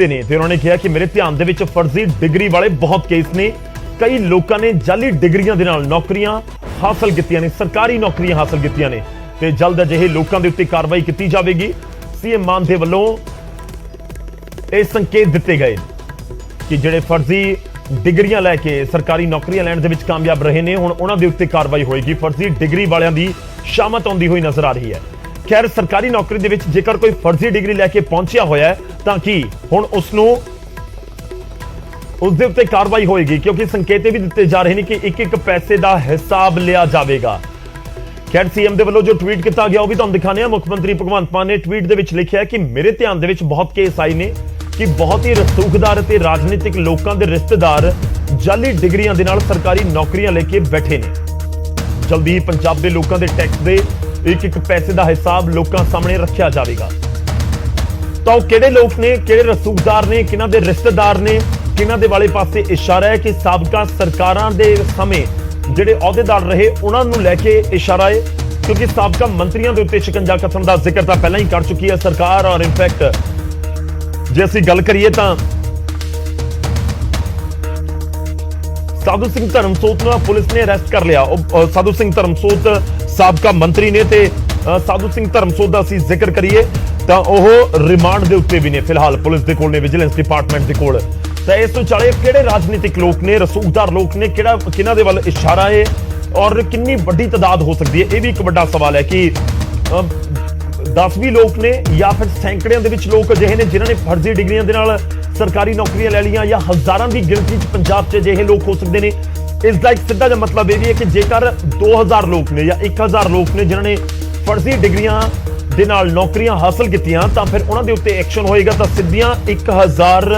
ਦਿੱਤੇ ਨੇ ਤੇ ਉਹਨਾਂ ਨੇ ਕਿਹਾ ਕਿ ਮੇਰੇ ਧਿਆਨ ਦੇ ਵਿੱਚ ਫਰਜ਼ੀ ਡਿਗਰੀ ਵਾਲੇ ਬਹੁਤ ਕੇਸ ਨੇ। ਕਈ ਲੋਕਾਂ ਨੇ ਜਾਲੀ ਡਿਗਰੀਆਂ ਦੇ ਨਾਲ ਨੌਕਰੀਆਂ ਹਾਸਲ ਕੀਤੀਆਂ ਨੇ, ਸਰਕਾਰੀ ਨੌਕਰੀਆਂ ਹਾਸਲ ਕੀਤੀਆਂ ਨੇ ਤੇ ਜਲਦ ਅਜਿਹੇ ਲੋਕਾਂ ਦੇ ਉੱਤੇ ਕਾਰਵਾਈ ਕੀਤੀ ਜਾਵੇਗੀ। ਸੀਐਮ ਮਾਨ ਦੇ ਵੱਲੋਂ ਇਹ ਸੰਕੇਤ ਦਿੱਤੇ ਗਏ ਕਿ ਜਿਹੜੇ ਫਰਜ਼ੀ ਡਿਗਰੀਆਂ ਲੈ ਕੇ ਸਰਕਾਰੀ ਨੌਕਰੀਆਂ ਲੈਣ ਦੇ ਵਿੱਚ ਕਾਮਯਾਬ ਰਹੇ ਨੇ ਹੁਣ ਉਹਨਾਂ ਦੇ ਉੱਤੇ ਕਾਰਵਾਈ ਹੋਏਗੀ। ਫਰਜ਼ੀ ਡਿਗਰੀ ਵਾਲਿਆਂ ਦੀ ਸ਼ਾਮਤ ਆਉਂਦੀ ਹੋਈ ਨਜ਼ਰ ਆ ਰਹੀ ਹੈ। ਖੈਰ, ਸਰਕਾਰੀ ਨੌਕਰੀ ਦੇ ਵਿੱਚ ਜੇਕਰ ਕੋਈ ਫਰਜ਼ੀ ਡਿਗਰੀ ਲੈ ਕੇ ਪਹੁੰਚਿਆ ਹੋਇਆ ਹੈ ਤਾਂ ਕੀ ਹੁਣ ਉਸ ਦੇ ਉੱਤੇ ਕਾਰਵਾਈ ਹੋਏਗੀ, ਕਿਉਂਕਿ ਸੰਕੇਤ ਵੀ ਦਿੱਤੇ ਜਾ ਰਹੇ ਨੇ ਕਿ ਇੱਕ ਇੱਕ ਪੈਸੇ ਦਾ ਹਿਸਾਬ ਲਿਆ ਜਾਵੇਗਾ। ਖੈਰ, ਸੀਐਮ ਦੇ ਵੱਲੋਂ ਜੋ ਟਵੀਟ ਕੀਤਾ ਗਿਆ ਉਹ ਵੀ ਤੁਹਾਨੂੰ ਦਿਖਾਣੇ ਆ। ਮੁੱਖ ਮੰਤਰੀ ਭਗਵੰਤ ਮਾਨ ਨੇ ਟਵੀਟ ਦੇ ਵਿੱਚ ਲਿਖਿਆ ਕਿ ਮੇਰੇ ਧਿਆਨ ਦੇ ਵਿੱਚ ਬਹੁਤ ਕੇਸ ਆਏ ਨੇ ਕਿ ਬਹੁਤ ਹੀ ਰਸੂਖਦਾਰ ਅਤੇ ਰਾਜਨੀਤਿਕ ਲੋਕਾਂ ਦੇ ਰਿਸ਼ਤੇਦਾਰ ਜਾਲੀ ਡਿਗਰੀਆਂ ਦੇ ਨਾਲ ਸਰਕਾਰੀ ਨੌਕਰੀਆਂ ਲੈ ਕੇ ਬੈਠੇ ਨੇ। ਜਲਦੀ ਹੀ ਪੰਜਾਬ ਦੇ ਲੋਕਾਂ ਦੇ ਟੈਕਸ ਦੇ ਇੱਕ ਇੱਕ ਪੈਸੇ ਦਾ ਹਿਸਾਬ ਲੋਕਾਂ ਸਾਹਮਣੇ ਰੱਖਿਆ ਜਾਵੇਗਾ। ਤਾਂ ਉਹ ਕਿਹੜੇ ਲੋਕ ਨੇ, ਕਿਹੜੇ ਰਸੂਖਦਾਰ ਨੇ, ਕਿਹਨਾਂ ਦੇ ਰਿਸ਼ਤੇਦਾਰ ਨੇ, ਕਿਹਨਾਂ ਦੇ ਵਾਲੇ ਪਾਸੇ ਇਸ਼ਾਰਾ ਹੈ ਕਿ ਸਾਬਕਾ ਸਰਕਾਰਾਂ ਦੇ ਸਮੇਂ ਜਿਹੜੇ ਅਹੁਦੇਦਾਰ ਰਹੇ ਉਹਨਾਂ ਨੂੰ ਲੈ ਕੇ ਇਸ਼ਾਰਾ ਹੈ, ਕਿਉਂਕਿ ਸਾਬਕਾ ਮੰਤਰੀਆਂ ਦੇ ਉੱਤੇ ਸ਼ਿਕੰਜਾ ਕੱਸਣ ਦਾ ਜ਼ਿਕਰ ਤਾਂ ਪਹਿਲਾਂ ਹੀ ਕਰ ਚੁੱਕੀ ਹੈ ਸਰਕਾਰ। ਔਰ ਇਨਫੈਕਟ ਜੇ ਅਸੀਂ ਗੱਲ ਕਰੀਏ ਤਾਂ ਸਾਧੂ ਸਿੰਘ ਧਰਮਸੋਤ ਨੂੰ ਪੁਲਿਸ ਨੇ ਅਰੈਸਟ ਕਰ ਲਿਆ। ਸਾਧੂ ਸਿੰਘ ਧਰਮਸੋਤ ਸਾਬਕਾ ਮੰਤਰੀ ਨੇ ਤੇ ਸਾਧੂ ਸਿੰਘ ਧਰਮਸੋਤ ਦਾ ਅਸੀਂ ਜ਼ਿਕਰ ਕਰੀਏ ਤਾਂ ਉਹ ਰਿਮਾਂਡ ਦੇ ਉੱਤੇ ਵੀ ਨੇ ਫਿਲਹਾਲ ਪੁਲਿਸ ਦੇ ਕੋਲ ਨੇ, ਵਿਜੀਲੈਂਸ ਡਿਪਾਰਟਮੈਂਟ ਦੇ ਕੋਲ। ਤਾਂ ਇਸ ਤੋਂ ਚਾਲੇ ਕਿਹੜੇ ਰਾਜਨੀਤਿਕ ਲੋਕ ਨੇ, ਰਸੂਖਦਾਰ ਲੋਕ ਨੇ, ਕਿਹਨਾਂ ਦੇ ਵੱਲ ਇਸ਼ਾਰਾ ਹੈ ਔਰ ਕਿੰਨੀ ਵੱਡੀ ਤਾਦਾਦ ਹੋ ਸਕਦੀ ਹੈ, ਇਹ ਵੀ ਇੱਕ ਵੱਡਾ ਸਵਾਲ ਹੈ ਕਿ 10-20 ਲੋਕ ਨੇ ਜਾਂ ਫਿਰ ਸੈਂਕੜਿਆਂ ਦੇ ਵਿੱਚ ਲੋਕ ਅਜਿਹੇ ਨੇ ਜਿਨ੍ਹਾਂ ਨੇ ਫਰਜ਼ੀ ਡਿਗਰੀਆਂ ਦੇ ਨਾਲ ਸਰਕਾਰੀ ਨੌਕਰੀਆਂ ਲੈ ਲਈਆਂ, ਜਾਂ ਹਜ਼ਾਰਾਂ ਦੀ ਗਿਣਤੀ 'ਚ ਪੰਜਾਬ 'ਚ ਅਜਿਹੇ ਲੋਕ ਹੋ ਸਕਦੇ ਨੇ। ਇਸ ਦਾ ਇੱਕ ਸਿੱਧਾ ਜਿਹਾ ਮਤਲਬ ਇਹ ਵੀ ਹੈ ਕਿ ਜੇਕਰ 2000 ਲੋਕ ਨੇ ਜਾਂ 1000 ਲੋਕ ਨੇ ਜਿਨ੍ਹਾਂ ਨੇ ਫਰਜ਼ੀ ਡਿਗਰੀਆਂ ਦੇ ਨਾਲ ਨੌਕਰੀਆਂ ਹਾਸਲ ਕੀਤੀਆਂ ਤਾਂ ਫਿਰ ਉਹਨਾਂ ਦੇ ਉੱਤੇ ਐਕਸ਼ਨ ਹੋਏਗਾ ਤਾਂ ਸਿੱਧੀਆਂ 1000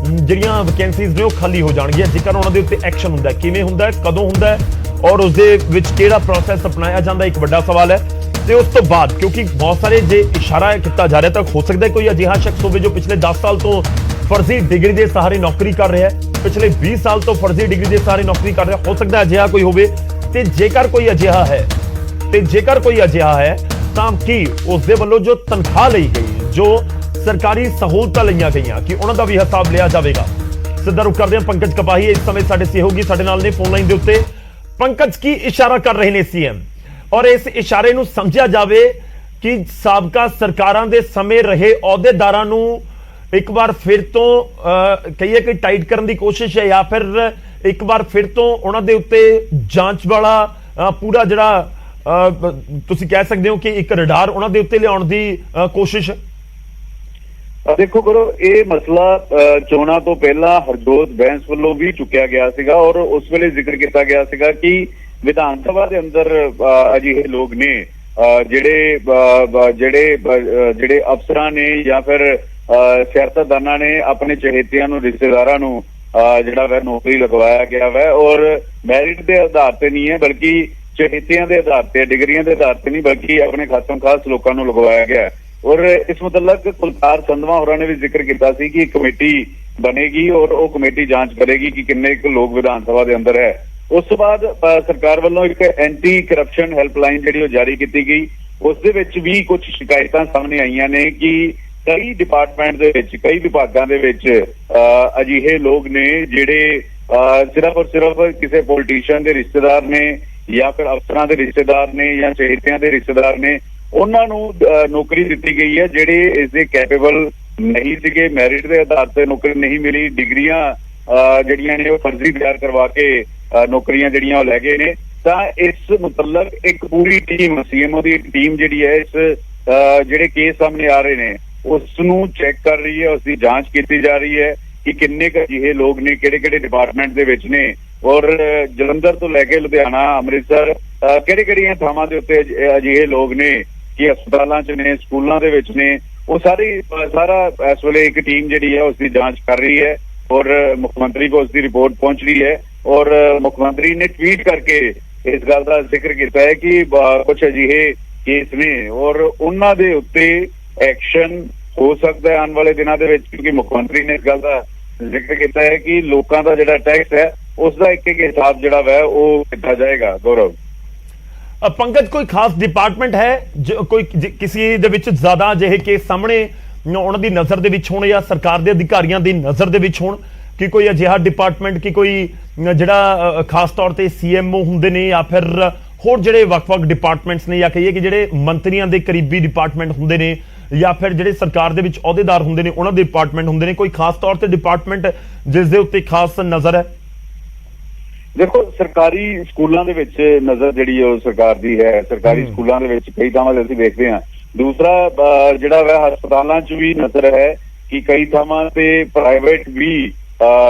ਜਿਹੜੀਆਂ ਵੈਕੈਂਸੀਜ਼ ਨੇ ਉਹ ਖਾਲੀ ਹੋ ਜਾਣਗੀਆਂ ਜੇਕਰ ਉਹਨਾਂ ਦੇ ਉੱਤੇ ਐਕਸ਼ਨ ਹੁੰਦਾ। ਕਿਵੇਂ ਹੁੰਦਾ, ਕਦੋਂ ਹੁੰਦਾ ਔਰ ਉਸ ਦੇ ਵਿੱਚ ਕਿਹੜਾ ਪ੍ਰੋਸੈਸ ਅਪਣਾਇਆ ਜਾਂਦਾ, ਇੱਕ ਵੱਡਾ ਸਵਾਲ ਹੈ। ਤੇ ਉਸ ਤੋਂ ਬਾਅਦ ਕਿਉਂਕਿ ਬਹੁਤ ਸਾਰੇ ਜੇ ਇਸ਼ਾਰਾ ਕੀਤਾ ਜਾ ਰਿਹਾ ਤਾਂ ਹੋ ਸਕਦਾ ਕੋਈ ਅਜਿਹਾ ਸ਼ਖਸ ਹੋਵੇ ਜੋ ਪਿਛਲੇ 10 ਸਾਲ ਤੋਂ ਫਰਜ਼ੀ ਡਿਗਰੀ ਦੇ ਸਹਾਰੇ ਨੌਕਰੀ ਕਰ ਰਿਹਾ ਹੈ, ਪਿਛਲੇ 20 ਸਾਲ ਤੋਂ ਫਰਜ਼ੀ ਡਿਗਰੀ ਦੇ ਸਹਾਰੇ ਨੌਕਰੀ ਕਰ ਰਿਹਾ, ਹੋ ਸਕਦਾ ਅਜਿਹਾ ਕੋਈ ਹੋਵੇ। ਤੇ ਜੇਕਰ ਕੋਈ ਅਜਿਹਾ ਹੈ ਤਾਂ ਕੀ ਉਸ ਦੇ ਵੱਲੋਂ ਜੋ ਤਨਖਾਹ ਲਈ ਗਈ, ਜੋ ਸਰਕਾਰੀ ਸਹੂਲਤਾਂ ਲਈਆਂ ਗਈਆਂ, ਕਿ ਉਹਨਾਂ ਦਾ ਵੀ ਹਿਸਾਬ ਲਿਆ ਜਾਵੇਗਾ। ਸਿੱਧਾ ਰੁਕ ਕਰਦੇ ਹਾਂ ਪੰਕਜ ਕਪਾਹੀ ਇਸ ਸਮੇਂ ਸਾਡੇ ਸਹਿਯੋਗੀ ਸਾਡੇ ਨਾਲ ਨੇ ਫੋਨ ਲਾਈਨ ਦੇ ਉੱਤੇ। ਪੰਕਜ, ਕੀ ਇਸ਼ਾਰਾ ਕਰ ਰਹੇ ਨੇ ਸੀਐਮ ਔਰ ਇਸ ਇਸ਼ਾਰੇ ਨੂੰ ਸਮਝਿਆ ਜਾਵੇ ਕਿ ਸਾਬਕਾ ਸਰਕਾਰਾਂ ਦੇ ਸਮੇਂ ਰਹੇ ਅਹੁਦੇਦਾਰਾਂ ਨੂੰ ਇੱਕ ਵਾਰ ਫਿਰ ਤੋਂ ਕਹੀਏ ਕਿ ਟਾਈਟ ਕਰਨ ਦੀ ਕੋਸ਼ਿਸ਼ ਹੈ ਜਾਂ ਫਿਰ ਇੱਕ ਵਾਰ ਫਿਰ ਤੋਂ ਉਹਨਾਂ ਦੇ ਉੱਤੇ ਜਾਂਚ ਵਾਲਾ ਪੂਰਾ ਜਿਹੜਾ ਤੁਸੀਂ ਕਹਿ ਸਕਦੇ ਹੋ ਕਿ ਇੱਕ ਰਡਾਰ ਉਹਨਾਂ ਦੇ ਉੱਤੇ ਲਿਆਉਣ ਦੀ ਕੋਸ਼ਿਸ਼? ਦੇਖੋ ਕਰੋ, ਇਹ ਮਸਲਾ ਚੋਣਾਂ ਤੋਂ ਪਹਿਲਾਂ ਹਰਜੋਤ ਬੈਂਸ ਵੱਲੋਂ ਵੀ ਚੁੱਕਿਆ ਗਿਆ ਸੀਗਾ ਔਰ ਉਸ ਵੇਲੇ ਜ਼ਿਕਰ ਕੀਤਾ ਗਿਆ ਸੀਗਾ ਕਿ ਵਿਧਾਨ ਸਭਾ ਦੇ ਅੰਦਰ ਅਜਿਹੇ ਲੋਕ ਨੇ ਜਿਹੜੇ ਅਫਸਰਾਂ ਨੇ ਜਾਂ ਫਿਰ ਸਿਆਸਤਦਾਨਾਂ ਨੇ ਆਪਣੇ ਚਹੇਤਿਆਂ ਨੂੰ, ਰਿਸ਼ਤੇਦਾਰਾਂ ਨੂੰ ਜਿਹੜਾ ਵੈ ਨੌਕਰੀ ਲਗਵਾਇਆ ਗਿਆ ਵੈ ਔਰ ਮੈਰਿਟ ਦੇ ਆਧਾਰ ਤੇ ਨਹੀਂ ਹੈ ਬਲਕਿ ਚਹੇਤਿਆਂ ਦੇ ਆਧਾਰ ਤੇ, ਡਿਗਰੀਆਂ ਦੇ ਆਧਾਰ ਤੇ ਨਹੀਂ ਬਲਕਿ ਆਪਣੇ ਖਾਸਮ ਖਾਸ ਲੋਕਾਂ ਨੂੰ ਲਗਵਾਇਆ ਗਿਆ। ਔਰ ਇਸ ਮੁਤਲਕ ਕੁਲਤਾਰ ਸੰਧਵਾ ਹੋਰਾਂ ਨੇ ਵੀ ਜ਼ਿਕਰ ਕੀਤਾ ਸੀ ਕਿ ਕਮੇਟੀ ਬਣੇਗੀ ਔਰ ਉਹ ਕਮੇਟੀ ਜਾਂਚ ਕਰੇਗੀ ਕਿ ਕਿੰਨੇ ਕੁ ਲੋਕ ਵਿਧਾਨ ਸਭਾ ਦੇ ਅੰਦਰ ਹੈ। ਉਸ ਤੋਂ ਬਾਅਦ ਸਰਕਾਰ ਵੱਲੋਂ ਇੱਕ ਐਂਟੀ ਕਰਪਸ਼ਨ ਹੈਲਪਲਾਈਨ ਜਿਹੜੀ ਉਹ ਜਾਰੀ ਕੀਤੀ ਗਈ, ਉਸ ਦੇ ਵਿੱਚ ਵੀ ਕੁਝ ਸ਼ਿਕਾਇਤਾਂ ਸਾਹਮਣੇ ਆਈਆਂ ਨੇ ਕਿ ਕਈ ਡਿਪਾਰਟਮੈਂਟ ਦੇ ਵਿੱਚ, ਕਈ ਵਿਭਾਗਾਂ ਦੇ ਵਿੱਚ ਅਜਿਹੇ ਲੋਕ ਨੇ ਜਿਹੜੇ ਸਿਰਫ ਔਰ ਸਿਰਫ ਕਿਸੇ ਪੋਲੀਟੀਸ਼ੀਅਨ ਦੇ ਰਿਸ਼ਤੇਦਾਰ ਨੇ ਜਾਂ ਫਿਰ ਅਫਸਰਾਂ ਦੇ ਰਿਸ਼ਤੇਦਾਰ ਨੇ ਜਾਂ ਚਹੇਤਿਆਂ ਦੇ ਰਿਸ਼ਤੇਦਾਰ ਨੇ, ਉਹਨਾਂ ਨੂੰ ਨੌਕਰੀ ਦਿੱਤੀ ਗਈ ਹੈ ਜਿਹੜੇ ਇਸ ਦੇ ਕੈਪੇਬਲ ਨਹੀਂ ਸੀਗੇ, ਮੈਰਿਟ ਦੇ ਆਧਾਰ ਤੇ ਨੌਕਰੀ ਨਹੀਂ ਮਿਲੀ, ਡਿਗਰੀਆਂ ਜਿਹੜੀਆਂ ਨੇ ਉਹ ਫਰਜ਼ੀ ਤਿਆਰ ਕਰਵਾ ਕੇ ਨੌਕਰੀਆਂ ਜਿਹੜੀਆਂ ਉਹ ਲੈ ਗਏ ਨੇ। ਤਾਂ ਇਸ ਮੁਤਲਕ ਇੱਕ ਪੂਰੀ ਟੀਮ, ਸੀਐਮਓ ਦੀ ਟੀਮ ਜਿਹੜੀ ਹੈ ਇਸ ਜਿਹੜੇ ਕੇਸ ਸਾਹਮਣੇ ਆ ਰਹੇ ਨੇ ਉਸ ਨੂੰ ਚੈੱਕ ਕਰ ਰਹੀ ਹੈ, ਉਸ ਦੀ ਜਾਂਚ ਕੀਤੀ ਜਾ ਰਹੀ ਹੈ ਕਿ ਕਿੰਨੇ ਕੁ ਅਜਿਹੇ ਲੋਕ ਨੇ, ਕਿਹੜੇ ਡਿਪਾਰਟਮੈਂਟ ਦੇ ਵਿੱਚ ਨੇ ਔਰ ਜਲੰਧਰ ਤੋਂ ਲੈ ਕੇ ਲੁਧਿਆਣਾ, ਅੰਮ੍ਰਿਤਸਰ, ਕਿਹੜੀਆਂ ਥਾਵਾਂ ਦੇ ਉੱਤੇ ਅਜਿਹੇ ਲੋਕ ਨੇ ਕਿ ਹਸਪਤਾਲਾਂ 'ਚ ਨੇ, ਸਕੂਲਾਂ ਦੇ ਵਿੱਚ ਨੇ। ਉਹ ਸਾਰਾ ਇਸ ਵੇਲੇ ਇੱਕ ਟੀਮ ਜਿਹੜੀ ਹੈ ਉਸ ਦੀ ਜਾਂਚ ਕਰ ਰਹੀ ਹੈ ਔਰ ਮੁੱਖ ਮੰਤਰੀ ਕੋਲ ਉਸ ਦੀ ਰਿਪੋਰਟ ਪਹੁੰਚ ਰਹੀ ਹੈ ਔਰ ਮੁੱਖ ਮੰਤਰੀ ਨੇ ਟਵੀਟ ਕਰਕੇ ਇਸ ਗੱਲ ਦਾ ਜ਼ਿਕਰ ਕੀਤਾ ਹੈ ਕਿ ਕੁਝ ਅਜਿਹੇ ਕੇਸ ਨੇ ਔਰ ਉਹਨਾਂ ਦੇ ਉੱਤੇ ਐਕਸ਼ਨ ਹੋ ਸਕਦਾ ਹੈ ਆਉਣ ਵਾਲੇ ਦਿਨਾਂ ਦੇ ਵਿੱਚ, ਕਿਉਂਕਿ ਮੁੱਖ ਮੰਤਰੀ ਨੇ ਇਸ ਗੱਲ ਦਾ ਜ਼ਿਕਰ ਕੀਤਾ ਹੈ ਕਿ ਲੋਕਾਂ ਦਾ ਜਿਹੜਾ ਟੈਕਸ ਹੈ ਉਸ ਦਾ ਇੱਕ ਹਿਸਾਬ ਜਿਹੜਾ ਵੈ ਉਹ ਕੀਤਾ ਜਾਏਗਾ। ਗੌਰਵ, ਪੰਕਜ, ਕੋਈ ਖਾਸ ਡਿਪਾਰਟਮੈਂਟ ਹੈ ਕੋਈ ਕਿਸੇ ਦੇ ਵਿੱਚ ਜ਼ਿਆਦਾ ਅਜਿਹੇ ਕੇਸ ਸਾਹਮਣੇ ਉਹਨਾਂ ਦੀ ਨਜ਼ਰ ਦੇ ਵਿੱਚ ਹੋਣ ਜਾਂ ਸਰਕਾਰ ਦੇ ਅਧਿਕਾਰੀਆਂ ਦੀ ਨਜ਼ਰ ਦੇ ਵਿੱਚ ਹੋਣ ਕਿ ਕੋਈ ਅਜਿਹਾ ਡਿਪਾਰਟਮੈਂਟ ਕਿ ਕੋਈ ਜਿਹੜਾ ਖਾਸ ਤੌਰ ਤੇ ਸੀਐਮਓ ਹੁੰਦੇ ਨੇ ਜਾਂ ਫਿਰ ਹੋਰ ਜਿਹੜੇ ਵੱਖ-ਵੱਖ ਡਿਪਾਰਟਮੈਂਟਸ ਨੇ ਜਾਂ ਕਹੀਏ ਕਿ ਜਿਹੜੇ ਮੰਤਰੀਆਂ ਦੇ ਕਰੀਬੀ ਡਿਪਾਰਟਮੈਂਟ ਹੁੰਦੇ ਨੇ ਜਾਂ ਫਿਰ ਜਿਹੜੇ ਸਰਕਾਰ ਦੇ ਵਿੱਚ ਅਹੁਦੇਦਾਰ ਹੁੰਦੇ ਨੇ ਉਹਨਾਂ ਦੇ ਡਿਪਾਰਟਮੈਂਟ ਹੁੰਦੇ ਨੇ, ਕੋਈ ਖਾਸ ਤੌਰ ਤੇ ਡਿਪਾਰਟਮੈਂਟ ਜਿਸ ਦੇ ਉੱਤੇ ਖਾਸ ਨਜ਼ਰ ਹੈ? ਦੇਖੋ, ਸਰਕਾਰੀ ਸਕੂਲਾਂ ਦੇ ਵਿੱਚ ਨਜ਼ਰ ਜਿਹੜੀ ਉਹ ਸਰਕਾਰ ਦੀ ਹੈ। ਸਰਕਾਰੀ ਸਕੂਲਾਂ ਦੇ ਵਿੱਚ ਕਈ ਥਾਵਾਂ ਤੇ ਅਸੀਂ ਦੇਖਦੇ ਹਾਂ। ਦੂਸਰਾ ਜਿਹੜਾ ਵਾ ਹਸਪਤਾਲਾਂ 'ਚ ਵੀ ਨਜ਼ਰ ਹੈ ਕਿ ਕਈ ਥਾਵਾਂ ਤੇ ਪ੍ਰਾਈਵੇਟ ਵੀ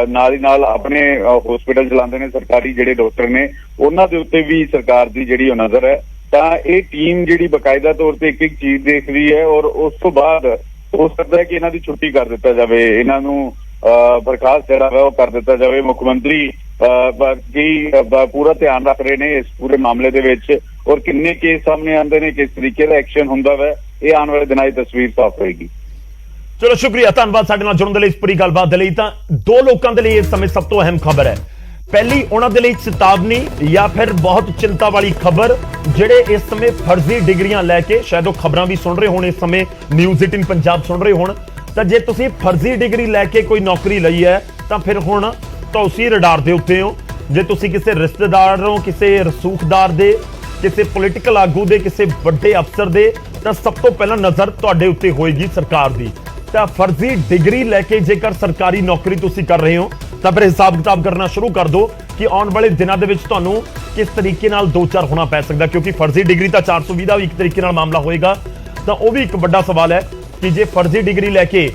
ਨਾਲ ਹੀ ਨਾਲ ਆਪਣੇ ਹਸਪੀਟਲ ਚਲਾਉਂਦੇ ਨੇ। ਸਰਕਾਰੀ ਜਿਹੜੇ ਡਾਕਟਰ ਨੇ ਉਹਨਾਂ ਦੇ ਉੱਤੇ ਵੀ ਸਰਕਾਰ ਦੀ ਜਿਹੜੀ ਉਹ ਨਜ਼ਰ ਹੈ। ਤਾਂ ਇਹ ਟੀਮ ਜਿਹੜੀ ਬਕਾਇਦਾ ਤੌਰ ਤੇ ਇੱਕ ਚੀਜ਼ ਦੇਖਦੀ ਹੈ ਔਰ ਉਸ ਤੋਂ ਬਾਅਦ ਹੋ ਸਕਦਾ ਹੈ ਕਿ ਇਹਨਾਂ ਦੀ ਛੁੱਟੀ ਕਰ ਦਿੱਤਾ ਜਾਵੇ, ਇਹਨਾਂ ਨੂੰ ਬਰਖਾਸਤ ਜਿਹੜਾ ਹੈ ਉਹ ਕਰ ਦਿੱਤਾ ਜਾਵੇ। ਮੁੱਖ ਮੰਤਰੀ ਪੂਰਾ ਧਿਆਨ ਰੱਖ ਰਹੇ ਨੇ ਇਸ ਪੂਰੇ ਮਾਮਲੇ ਦੇ ਵਿੱਚ ਔਰ ਕਿੰਨੇ ਕੇਸ ਸਾਹਮਣੇ ਆਉਂਦੇ ਨੇ, ਕਿਸ ਤਰੀਕੇ ਦਾ ਐਕਸ਼ਨ ਹੁੰਦਾ ਵਾ, ਇਹ ਆਉਣ ਵਾਲੇ ਦਿਨਾਂ 'ਚ ਤਸਵੀਰ ਸਾਫ਼ ਹੋਏਗੀ। ਚਲੋ ਸ਼ੁਕਰੀਆ, ਧੰਨਵਾਦ ਸਾਡੇ ਨਾਲ ਜੁੜਨ ਦੇ ਲਈ, ਇਸ ਪੂਰੀ ਗੱਲਬਾਤ ਦੇ ਲਈ। ਤਾਂ ਦੋ ਲੋਕਾਂ ਦੇ ਲਈ ਇਸ ਸਮੇਂ ਸਭ ਤੋਂ ਅਹਿਮ ਖਬਰ ਹੈ। ਪਹਿਲੀ ਉਹਨਾਂ ਦੇ ਲਈ ਚੇਤਾਵਨੀ ਜਾਂ ਫਿਰ ਬਹੁਤ ਚਿੰਤਾ ਵਾਲੀ ਖਬਰ, ਜਿਹੜੇ ਇਸ ਸਮੇਂ ਫਰਜ਼ੀ ਡਿਗਰੀਆਂ ਲੈ ਕੇ ਸ਼ਾਇਦ ਉਹ ਖਬਰਾਂ ਵੀ ਸੁਣ ਰਹੇ ਹੋਣ, ਇਸ ਸਮੇਂ ਨਿਊਜ਼ 18 ਪੰਜਾਬ ਸੁਣ ਰਹੇ ਹੋਣ। ਤਾਂ ਜੇ ਤੁਸੀਂ ਫਰਜ਼ੀ ਡਿਗਰੀ ਲੈ ਕੇ ਕੋਈ ਨੌਕਰੀ ਲਈ ਹੈ ਤਾਂ ਫਿਰ ਹੁਣ ਤੁਸੀਂ ਰਡਾਰ ਦੇ ਉੱਤੇ ਹੋ। ਜੇ ਤੁਸੀਂ ਕਿਸੇ ਰਿਸ਼ਤੇਦਾਰ ਹੋ, ਕਿਸੇ ਰਸੂਖਦਾਰ ਦੇ, ਕਿਸੇ ਪੋਲੀਟੀਕਲ ਆਗੂ ਦੇ, ਕਿਸੇ ਵੱਡੇ ਅਫਸਰ ਦੇ, ਤਾਂ ਸਭ ਤੋਂ ਪਹਿਲਾਂ ਨਜ਼ਰ ਤੁਹਾਡੇ ਉੱਤੇ ਹੋਏਗੀ ਸਰਕਾਰ ਦੀ। ਤਾਂ ਫਰਜ਼ੀ ਡਿਗਰੀ ਲੈ ਕੇ ਜੇਕਰ ਸਰਕਾਰੀ ਨੌਕਰੀ ਤੁਸੀਂ ਕਰ ਰਹੇ ਹੋ ਤਾਂ ਫਿਰ ਹਿਸਾਬ ਕਿਤਾਬ ਕਰਨਾ ਸ਼ੁਰੂ ਕਰ ਦਿਓ ਕਿ ਆਉਣ ਵਾਲੇ ਦਿਨਾਂ ਦੇ ਵਿੱਚ ਤੁਹਾਨੂੰ ਕਿਸ ਤਰੀਕੇ ਨਾਲ ਦੋ ਚਾਰ ਹੋਣਾ ਪੈ ਸਕਦਾ, ਕਿਉਂਕਿ ਫਰਜ਼ੀ ਡਿਗਰੀ ਤਾਂ 420 ਦਾ ਵੀ ਇੱਕ ਤਰੀਕੇ ਨਾਲ ਮਾਮਲਾ ਹੋਏਗਾ। ਤਾਂ ਉਹ ਵੀ ਇੱਕ ਵੱਡਾ ਸਵਾਲ ਹੈ ਕਿ ਜੇ ਫਰਜ਼ੀ ਡਿਗਰੀ ਲੈ ਕੇ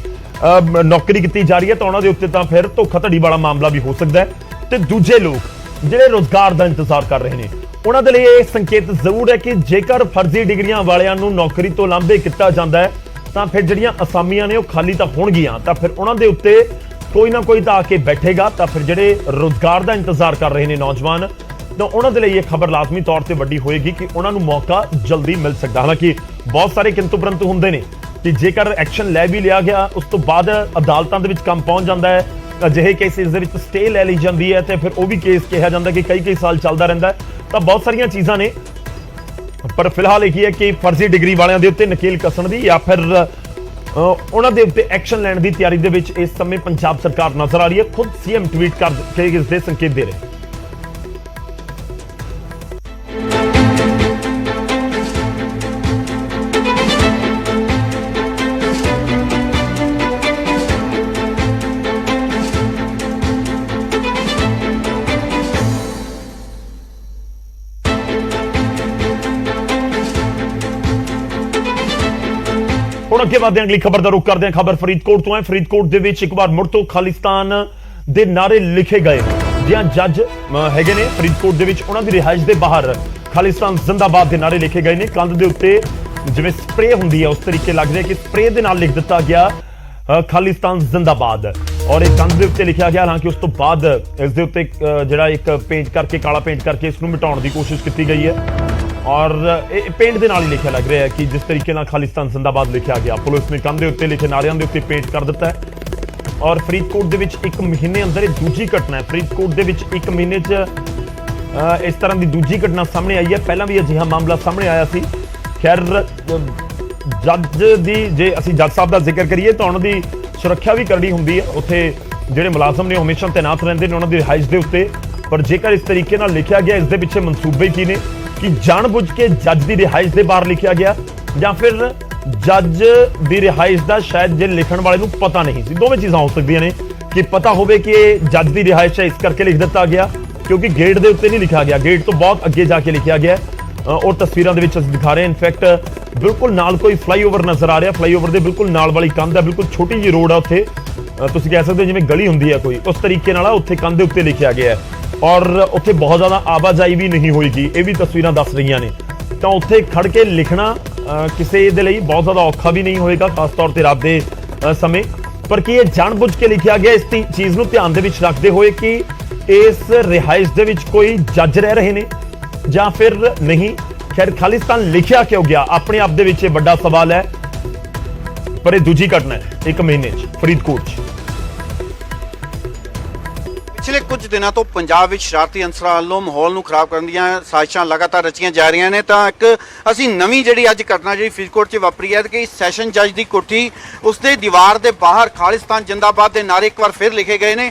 ਨੌਕਰੀ ਕੀਤੀ ਜਾ ਰਹੀ ਹੈ ਤਾਂ ਉਹਨਾਂ ਦੇ ਉੱਤੇ ਤਾਂ ਫਿਰ ਧੋਖਾਧੜੀ ਵਾਲਾ ਮਾਮਲਾ ਵੀ ਹੋ ਸਕਦਾ ਹੈ। ਤੇ ਦੂਜੇ ਲੋਕ ਜਿਹੜੇ ਰੋਜ਼ਗਾਰ ਦਾ ਇੰਤਜ਼ਾਰ ਕਰ ਰਹੇ ਨੇ ਉਹਨਾਂ ਦੇ ਲਈ ਇਹ ਸੰਕੇਤ ਜ਼ਰੂਰ ਹੈ ਕਿ ਜੇਕਰ ਫਰਜ਼ੀ ਡਿਗਰੀਆਂ ਵਾਲਿਆਂ ਨੂੰ ਨੌਕਰੀ ਤੋਂ ਲਾਂਭੇ ਕੀਤਾ ਜਾਂਦਾ ਹੈ ਤਾਂ ਫਿਰ ਜਿਹੜੀਆਂ ਅਸਾਮੀਆਂ ਨੇ ਉਹ ਖਾਲੀ ਤਾਂ ਹੋਣਗੀਆਂ, ਤਾਂ ਫਿਰ ਉਹਨਾਂ ਦੇ ਉੱਤੇ ਕੋਈ ਨਾ ਕੋਈ ਤਾਂ ਆ ਕੇ ਬੈਠੇਗਾ। ਤਾਂ ਫਿਰ ਜਿਹੜੇ ਰੋਜ਼ਗਾਰ ਦਾ ਇੰਤਜ਼ਾਰ ਕਰ ਰਹੇ ਨੇ ਨੌਜਵਾਨ, ਤਾਂ ਉਹਨਾਂ ਦੇ ਲਈ ਇਹ ਖਬਰ ਲਾਜ਼ਮੀ ਤੌਰ ਤੇ ਵੱਡੀ ਹੋਏਗੀ ਕਿ ਉਹਨਾਂ ਨੂੰ ਮੌਕਾ ਜਲਦੀ ਮਿਲ ਸਕਦਾ। ਹਾਲਾਂਕਿ ਬਹੁਤ ਸਾਰੇ ਕਿੰਤੂ ਪਰੰਤੂ ਹੁੰਦੇ ਨੇ ਕਿ ਜੇਕਰ ਐਕਸ਼ਨ ਲੈ ਵੀ ਲਿਆ ਗਿਆ ਉਸ ਤੋਂ ਬਾਅਦ ਅਦਾਲਤਾਂ ਦੇ ਵਿੱਚ ਕੰਮ ਪਹੁੰਚ ਜਾਂਦਾ ਹੈ, ਅਜਿਹੇ ਕੇਸਿਸ ਦੇ ਵਿੱਚ ਸਟੇ ਲੈ ਲਈ ਜਾਂਦੀ ਹੈ ਤੇ ਫਿਰ ਉਹ ਵੀ ਕੇਸ ਕਿਹਾ ਜਾਂਦਾ ਕਿ ਕਈ ਸਾਲ ਚੱਲਦਾ ਰਹਿੰਦਾ ਹੈ। ਤਾਂ ਬਹੁਤ ਸਾਰੀਆਂ ਚੀਜ਼ਾਂ ਨੇ, ਪਰ ਫਿਲਹਾਲ ਇਹ ਹੈ ਕਿ ਫਰਜ਼ੀ ਡਿਗਰੀ ਵਾਲਿਆਂ ਦੇ ਉੱਤੇ ਨਕੇਲ ਕੱਸਣ ਦੀ ਜਾਂ ਫਿਰ ਉਹਨਾਂ ਦੇ ਉੱਤੇ ਐਕਸ਼ਨ ਲੈਣ ਦੀ ਤਿਆਰੀ ਦੇ ਵਿੱਚ ਇਸ ਸਮੇਂ ਪੰਜਾਬ ਸਰਕਾਰ ਨਜ਼ਰ ਆ ਰਹੀ ਹੈ। ਖੁਦ ਸੀਐਮ ਟਵੀਟ ਕਰਕੇ ਇਸ ਦੇ ਸੰਕੇਤ ਦੇ ਰਹੇ। ਹੁਣ ਅੱਗੇ ਵਧਦੇ ਹਾਂ, ਅਗਲੀ ਖਬਰ ਦਾ ਰੁਖ ਕਰਦੇ ਹਾਂ। ਖਬਰ ਫਰੀਦਕੋਟ ਤੋਂ ਹੈ। ਫਰੀਦਕੋਟ ਦੇ ਵਿੱਚ ਇੱਕ ਵਾਰ ਮੁੜ ਤੋਂ ਖਾਲਿਸਤਾਨ ਦੇ ਨਾਰੇ ਲਿਖੇ ਗਏ। ਜਾਂ ਜੱਜ ਹੈਗੇ ਨੇ ਫਰੀਦਕੋਟ ਦੇ ਵਿੱਚ, ਉਹਨਾਂ ਦੀ ਰਿਹਾਇਸ਼ ਦੇ ਬਾਹਰ ਖਾਲਿਸਤਾਨ ਜ਼ਿੰਦਾਬਾਦ ਦੇ ਨਾਰੇ ਲਿਖੇ ਗਏ ਨੇ। ਕੰਧ ਦੇ ਉੱਤੇ ਜਿਵੇਂ ਸਪਰੇ ਹੁੰਦੀ ਹੈ ਉਸ ਤਰੀਕੇ ਲੱਗ ਰਿਹਾ ਕਿ ਸਪਰੇ ਦੇ ਨਾਲ ਲਿਖ ਦਿੱਤਾ ਗਿਆ ਖਾਲਿਸਤਾਨ ਜ਼ਿੰਦਾਬਾਦ, ਔਰ ਇਹ ਕੰਧ ਦੇ ਉੱਤੇ ਲਿਖਿਆ ਗਿਆ। ਹਾਲਾਂਕਿ ਉਸ ਤੋਂ ਬਾਅਦ ਇਸ ਦੇ ਉੱਤੇ ਜਿਹੜਾ ਇੱਕ ਪੇਂਟ ਕਰਕੇ, ਕਾਲਾ ਪੇਂਟ ਕਰਕੇ ਇਸ ਨੂੰ ਮਿਟਾਉਣ ਦੀ ਕੋਸ਼ਿਸ਼ ਕੀਤੀ ਗਈ ਹੈ ਔਰ ਇਹ ਪੇਂਟ ਦੇ ਨਾਲ ਹੀ ਲਿਖਿਆ ਲੱਗ ਰਿਹਾ ਹੈ ਕਿ ਜਿਸ ਤਰੀਕੇ ਨਾਲ ਖਾਲਿਸਤਾਨ ਜ਼ਿੰਦਾਬਾਦ ਲਿਖਿਆ ਗਿਆ। ਪੁਲਿਸ ਨੇ ਕੰਧ ਦੇ ਉੱਤੇ ਲਿਖੇ ਨਾਰਿਆਂ ਦੇ ਉੱਤੇ ਪੇਂਟ ਕਰ ਦਿੱਤਾ ਹੈ। ਔਰ ਫਰੀਦਕੋਟ ਦੇ ਵਿੱਚ ਇੱਕ ਮਹੀਨੇ ਅੰਦਰ ਇਹ ਦੂਜੀ ਘਟਨਾ ਹੈ। ਫਰੀਦਕੋਟ ਦੇ ਵਿੱਚ ਇੱਕ ਮਹੀਨੇ 'ਚ ਇਸ ਤਰ੍ਹਾਂ ਦੀ ਦੂਜੀ ਘਟਨਾ ਸਾਹਮਣੇ ਆਈ ਹੈ। ਪਹਿਲਾਂ ਵੀ ਅਜਿਹਾ ਮਾਮਲਾ ਸਾਹਮਣੇ ਆਇਆ ਸੀ। ਖੈਰ, ਜੱਜ ਦੀ ਜੇ ਅਸੀਂ ਜੱਜ ਸਾਹਿਬ ਦਾ ਜ਼ਿਕਰ ਕਰੀਏ ਤਾਂ ਉਹਨਾਂ ਦੀ ਸੁਰੱਖਿਆ ਵੀ ਕਰਨੀ ਹੁੰਦੀ ਹੈ। ਉੱਥੇ ਜਿਹੜੇ ਮੁਲਾਜ਼ਮ ਨੇ ਹਮੇਸ਼ਾ ਤੈਨਾਤ ਰਹਿੰਦੇ ਨੇ ਉਹਨਾਂ ਦੀ ਰਿਹਾਇਸ਼ ਦੇ ਉੱਤੇ। ਪਰ ਜੇਕਰ ਇਸ ਤਰੀਕੇ ਨਾਲ ਲਿਖਿਆ ਗਿਆ, ਇਸ ਦੇ ਪਿੱਛੇ ਮਨਸੂਬੇ ਕੀ ਨੇ ਕਿ ਜਾਣਬੁੱਝ ਕੇ ਜੱਜ ਦੀ ਰਿਹਾਇਸ਼ ਦੇ ਬਾਹਰ ਲਿਖਿਆ ਗਿਆ ਜਾਂ ਫਿਰ ਜੱਜ ਦੀ ਰਿਹਾਇਸ਼ ਦਾ ਸ਼ਾਇਦ ਜੇ ਲਿਖਣ ਵਾਲੇ ਨੂੰ ਪਤਾ ਨਹੀਂ ਸੀ। ਦੋਵੇਂ ਚੀਜ਼ਾਂ ਹੋ ਸਕਦੀਆਂ ਨੇ ਕਿ ਪਤਾ ਹੋਵੇ ਕਿ ਇਹ ਜੱਜ ਦੀ ਰਿਹਾਇਸ਼ ਹੈ ਇਸ ਕਰਕੇ ਲਿਖ ਦਿੱਤਾ ਗਿਆ, ਕਿਉਂਕਿ ਗੇਟ ਦੇ ਉੱਤੇ ਨਹੀਂ ਲਿਖਿਆ ਗਿਆ, ਗੇਟ ਤੋਂ ਬਹੁਤ ਅੱਗੇ ਜਾ ਕੇ ਲਿਖਿਆ ਗਿਆ। ਔਰ ਤਸਵੀਰਾਂ ਦੇ ਵਿੱਚ ਅਸੀਂ ਦਿਖਾ ਰਹੇ ਹਾਂ। ਇਨਫੈਕਟ ਬਿਲਕੁਲ ਨਾਲ ਕੋਈ ਫਲਾਈਓਵਰ ਨਜ਼ਰ ਆ ਰਿਹਾ, ਫਲਾਈਓਵਰ ਦੇ ਬਿਲਕੁਲ ਨਾਲ ਵਾਲੀ ਕੰਧ ਹੈ, ਬਿਲਕੁਲ ਛੋਟੀ ਜਿਹੀ ਰੋਡ ਆ ਉੱਥੇ, ਤੁਸੀਂ ਕਹਿ ਸਕਦੇ ਹੋ ਜਿਵੇਂ ਗਲੀ ਹੁੰਦੀ ਹੈ ਕੋਈ, ਉਸ ਤਰੀਕੇ ਨਾਲ ਉੱਥੇ ਕੰਧ ਦੇ ਉੱਤੇ ਲਿਖਿਆ ਗਿਆ ਹੈ। ਔਰ ਉੱਥੇ ਬਹੁਤ ਜ਼ਿਆਦਾ ਆਵਾਜਾਈ ਵੀ ਨਹੀਂ ਹੋਏਗੀ, ਇਹ ਵੀ ਤਸਵੀਰਾਂ ਦੱਸ ਰਹੀਆਂ ਨੇ। ਤਾਂ ਉੱਥੇ ਖੜ ਕੇ ਲਿਖਣਾ ਕਿਸੇ ਦੇ ਲਈ ਬਹੁਤ ਜ਼ਿਆਦਾ ਔਖਾ ਵੀ ਨਹੀਂ ਹੋਏਗਾ, ਖਾਸ ਤੌਰ ਤੇ ਰਾਤ ਦੇ ਸਮੇਂ। ਪਰ ਕੀ ਇਹ ਜਾਣਬੁੱਝ ਕੇ ਲਿਖਿਆ ਗਿਆ, ਇਸ ਚੀਜ਼ ਨੂੰ ਧਿਆਨ ਦੇ ਵਿੱਚ ਰੱਖਦੇ ਹੋਏ ਕਿ ਇਸ ਰਿਹਾਇਸ਼ ਦੇ ਵਿੱਚ ਕੋਈ ਜੱਜ ਰਹਿ ਰਹੇ ਨੇ ਜਾਂ ਫਿਰ ਨਹੀਂ? ਖੈਰ, ਖਾਲਿਸਤਾਨ ਲਿਖਿਆ ਕਿਉਂ ਗਿਆ ਆਪਣੇ ਆਪ ਦੇ ਵਿੱਚ ਇਹ ਵੱਡਾ ਸਵਾਲ ਹੈ। ਪਰ ਇਹ ਦੂਜੀ ਘਟਨਾ ਹੈ ਇੱਕ ਮਹੀਨੇ 'ਚ ਫਰੀਦਕੋਟ 'ਚ। ਪਿਛਲੇ ਕੁਝ ਦਿਨਾਂ ਤੋਂ ਪੰਜਾਬ ਵਿੱਚ ਸ਼ਰਾਰਤੀ ਅਨਸਰਾਂ ਵੱਲੋਂ ਮਾਹੌਲ ਨੂੰ ਖਰਾਬ ਕਰਨ ਦੀਆਂ ਸਾਜ਼ਿਸ਼ਾਂ ਲਗਾਤਾਰ ਰਚੀਆਂ ਜਾ ਰਹੀਆਂ ਨੇ। ਤਾਂ ਇੱਕ ਅਸੀਂ ਨਵੀਂ ਜਿਹੜੀ ਅੱਜ ਘਟਨਾ ਜਿਹੜੀ ਫਰੀਦਕੋਟ 'ਚ ਵਾਪਰੀ ਹੈ ਕਿ ਸੈਸ਼ਨ ਜੱਜ ਦੀ ਕੋਠੀ ਉਸਦੇ ਦੀਵਾਰ ਦੇ ਬਾਹਰ ਖਾਲਿਸਤਾਨ ਜਿੰਦਾਬਾਦ ਦੇ ਨਾਰੇ ਇੱਕ ਵਾਰ ਫਿਰ ਲਿਖੇ ਗਏ ਨੇ।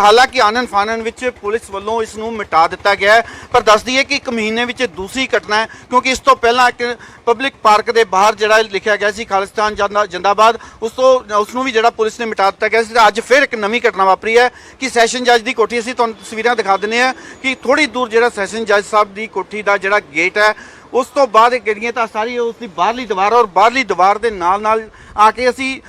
ਹਾਲਾਂਕਿ ਆਨਨ ਫਾਨਨ ਵਿੱਚ ਪੁਲਿਸ ਵੱਲੋਂ ਇਸ ਨੂੰ ਮਿਟਾ ਦਿੱਤਾ ਗਿਆ ਹੈ, ਪਰ ਦੱਸ ਦਈਏ ਕਿ ਇੱਕ ਮਹੀਨੇ ਵਿੱਚ ਦੂਸਰੀ ਘਟਨਾ ਹੈ, ਕਿਉਂਕਿ ਇਸ ਤੋਂ ਪਹਿਲਾਂ ਇੱਕ ਪਬਲਿਕ ਪਾਰਕ ਦੇ ਬਾਹਰ ਜਿਹੜਾ ਲਿਖਿਆ ਗਿਆ ਸੀ ਖਾਲਿਸਤਾਨ ਜਿੰਦਾਬਾਦ, ਉਸ ਨੂੰ ਵੀ ਜਿਹੜਾ ਪੁਲਿਸ ਨੇ ਮਿਟਾ ਦਿੱਤਾ ਗਿਆ ਸੀ। ਅੱਜ ਫਿਰ ਇੱਕ ਨਵੀਂ ਘਟਨਾ ਵਾਪਰੀ ਹੈ ਕਿ ਸੈਸ਼ਨ ਜੱਜ ਦੀ ਕੋਠੀ, ਅਸੀਂ ਤੁਹਾਨੂੰ ਤਸਵੀਰਾਂ ਦਿਖਾ ਦਿੰਦੇ ਹਾਂ ਕਿ ਥੋੜੀ ਦੂਰ ਜਿਹੜਾ ਸੈਸ਼ਨ ਜੱਜ ਸਾਹਿਬ ਦੀ ਕੋਠੀ ਦਾ ਜਿਹੜਾ ਗੇਟ ਹੈ, ਉਸ ਤੋਂ ਬਾਅਦ ਇਹ ਜਿਹੜੀਆਂ ਤਾਂ ਸਾਰੀ ਉਸ ਦੀ ਬਾਹਰਲੀ ਦੀਵਾਰ ਔਰ ਬਾਹਰਲੀ ਦੀਵਾਰ ਦੇ ਨਾਲ ਆ ਕੇ ਅਸੀਂ